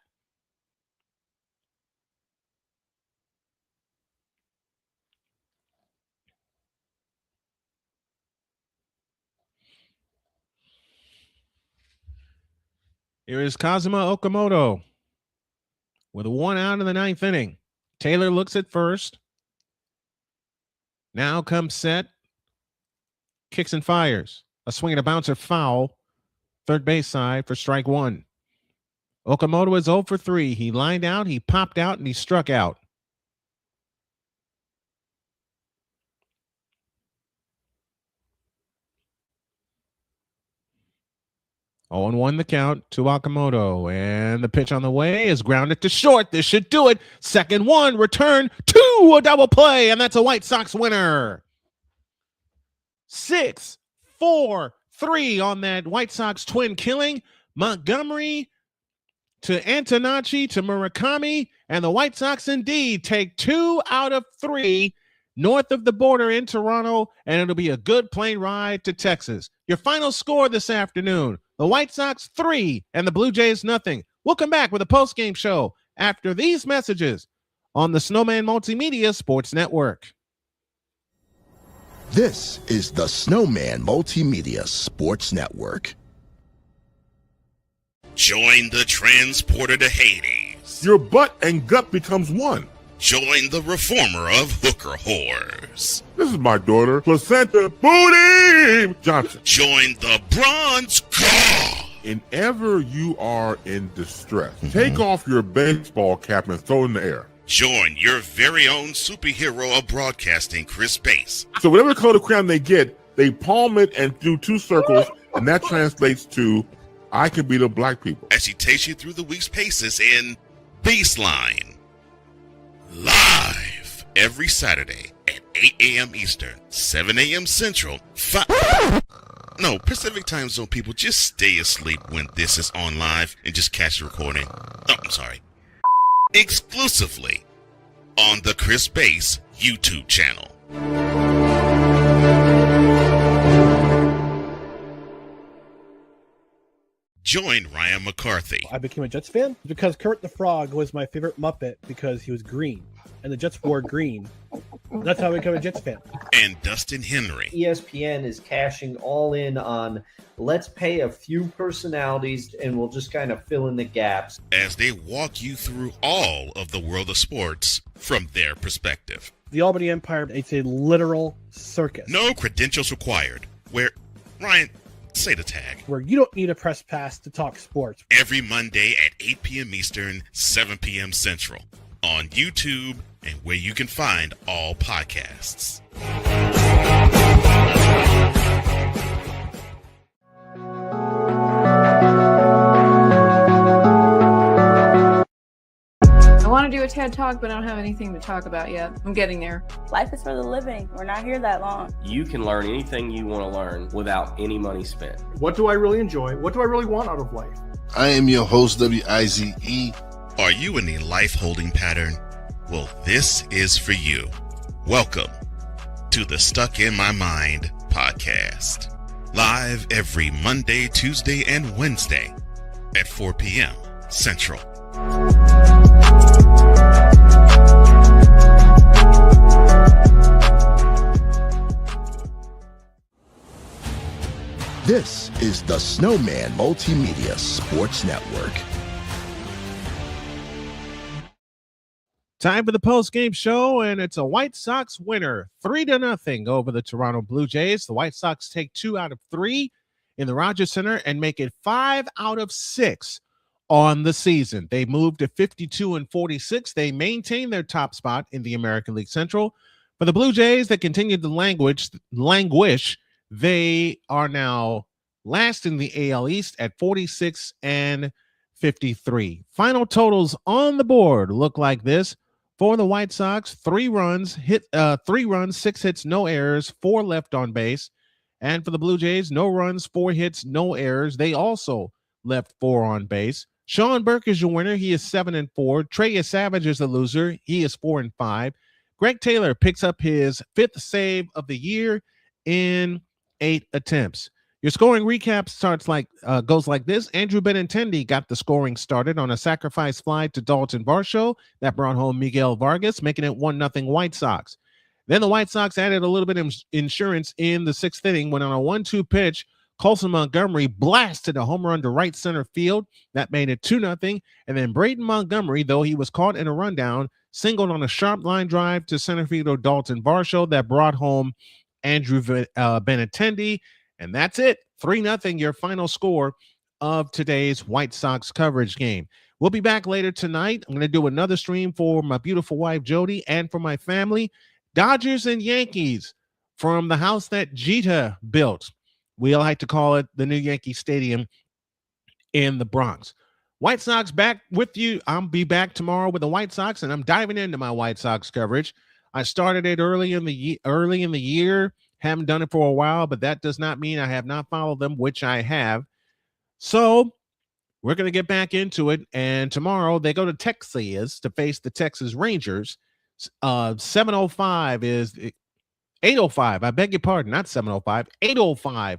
Here is Kazuma Okamoto with 1 out in the ninth inning. Taylor looks at first. Now comes set. Kicks and fires. A swing and a bouncer foul. Third base side for strike 1. Okamoto is 0 for 3. He lined out, he popped out, and he struck out. Oh, and 1 the count to Okamoto. And the pitch on the way is grounded to short. This should do it. Second 1, return 2, a double play, and that's a White Sox winner. 6-4-3 on that White Sox twin killing. Montgomery to Antonacci to Murakami, and the White Sox indeed take 2 out of 3 north of the border in Toronto, and it'll be a good plane ride to Texas. Your final score this afternoon, the White Sox 3 and the Blue Jays 0. We'll come back with a post-game show after these messages on the Snowman Multimedia Sports Network. This is the Snowman Multimedia Sports Network. Join the transporter to Hades. Your butt and gut becomes one. Join the reformer of hooker whores. This is my daughter, Placenta Booty Johnson. Join the bronze god. Whenever you are in distress, take off your baseball cap and throw it in the air. Join your very own superhero of broadcasting, Chris Bass. So whatever color crown they get, they palm it and do 2 circles, and that translates to, I can beat up black people. As she takes you through the week's paces in Baseline. Live every Saturday at 8 a.m. Eastern, 7 a.m. Central, Pacific Time Zone people, just stay asleep when this is on live and just catch the recording. Oh, I'm sorry. Exclusively on the Chris Bass YouTube channel. Join Ryan McCarthy. I became a Jets fan because Kurt the Frog was my favorite Muppet because he was green, and the Jets wore green. That's how I became a Jets fan. And Dustin Henry. ESPN is cashing all in on let's pay a few personalities and we'll just kind of fill in the gaps as they walk you through all of the world of sports from their perspective. The Albany Empire, it's a literal circus. No credentials required. Where, Ryan, say the tag. Where you don't need a press pass to talk sports. Every Monday at 8 p.m. Eastern, 7 p.m. Central. On YouTube and where you can find all podcasts. I want to do a TED Talk, but I don't have anything to talk about yet. I'm getting there. Life is for the living. We're not here that long. You can learn anything you want to learn without any money spent. What do I really enjoy? What do I really want out of life? I am your host, WIZE. Are you in a life-holding pattern? Well, this is for you. Welcome to the Stuck in My Mind podcast. Live every Monday, Tuesday, and Wednesday at 4 p.m. Central. This is the Snowman Multimedia Sports Network. Time for the post-game show, and it's a White Sox winner, 3-0 over the Toronto Blue Jays. The White Sox take 2 out of 3 in the Rogers Center and make it 5 out of 6 on the season. They moved to 52-46. They maintain their top spot in the American League Central. For the Blue Jays that continued to languish, they are now last in the AL East at 46-53. Final totals on the board look like this. For the White Sox, 3 runs, 6 hits, no errors, 4 left on base. And for the Blue Jays, no runs, 4 hits, no errors. They also left 4 on base. Sean Burke is your winner. He is 7-4. Trey Savage is the loser. He is 4-5. Greg Taylor picks up his 5th save of the year in 8 attempts. Your scoring recap goes like this. Andrew Benintendi got the scoring started on a sacrifice fly to Dalton Varsho that brought home Miguel Vargas, making it 1-0 White Sox. Then the White Sox added a little bit of insurance in the 6th inning when on a 1-2 pitch, Colson Montgomery blasted a home run to right center field. That made it 2-0. And then Braden Montgomery, though he was caught in a rundown, singled on a sharp line drive to center fielder Dalton Varsho that brought home Andrew Benintendi. And that's it. 3-0, your final score of today's White Sox coverage game. We'll be back later tonight. I'm going to do another stream for my beautiful wife, Jodi, and for my family. Dodgers and Yankees from the house that Jeter built. We like to call it the new Yankee Stadium in the Bronx. White Sox back with you. I'll be back tomorrow with the White Sox, and I'm diving into my White Sox coverage. I started it early in the year. Haven't done it for a while, but that does not mean I have not followed them, which I have. So we're going to get back into it. And tomorrow they go to Texas to face the Texas Rangers. 7:05 is 8:05. I beg your pardon, not 7:05. 8:05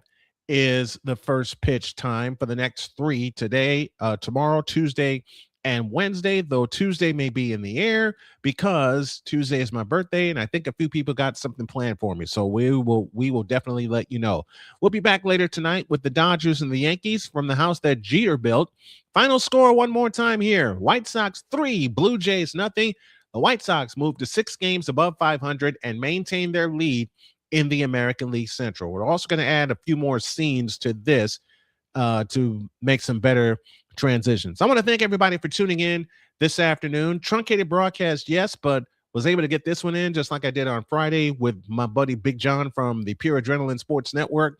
is the first pitch time for the next 3 today, tomorrow, Tuesday, and Wednesday, though Tuesday may be in the air because Tuesday is my birthday, and I think a few people got something planned for me. So we will definitely let you know. We'll be back later tonight with the Dodgers and the Yankees from the house that Jeter built. Final score one more time here. White Sox 3, Blue Jays 0. The White Sox moved to 6 games above 500 and maintain their lead in the American League Central. We're also going to add a few more scenes to this to make some better transitions. I want to thank everybody for tuning in this afternoon. Truncated broadcast, yes, but was able to get this one in just like I did on Friday with my buddy Big John from the Pure Adrenaline Sports Network.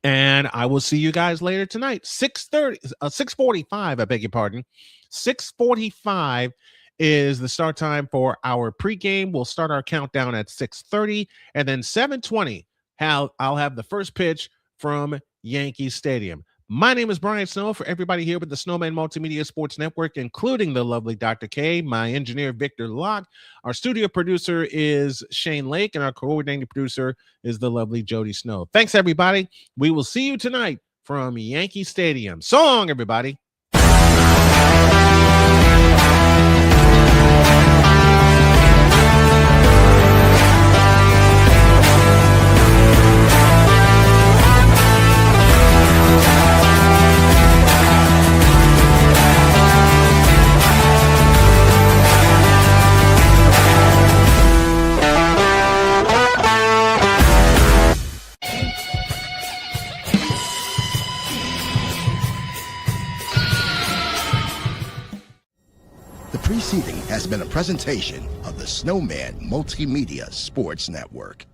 And I will see you guys later tonight. 6:45, I beg your pardon. 6:45 is the start time for our pregame. We'll start our countdown at 6:30, and then 7:20, I'll have the first pitch from Yankee Stadium. My name is Brian Snow. For everybody here with the Snowman Multimedia Sports Network, including the lovely Dr. K, my engineer, Victor Locke, our studio producer is Shane Lake, and our coordinating producer is the lovely Jodi Snow. Thanks, everybody. We will see you tonight from Yankee Stadium. So long, everybody. The preceding has been a presentation of the Snowman Multimedia Sports Network.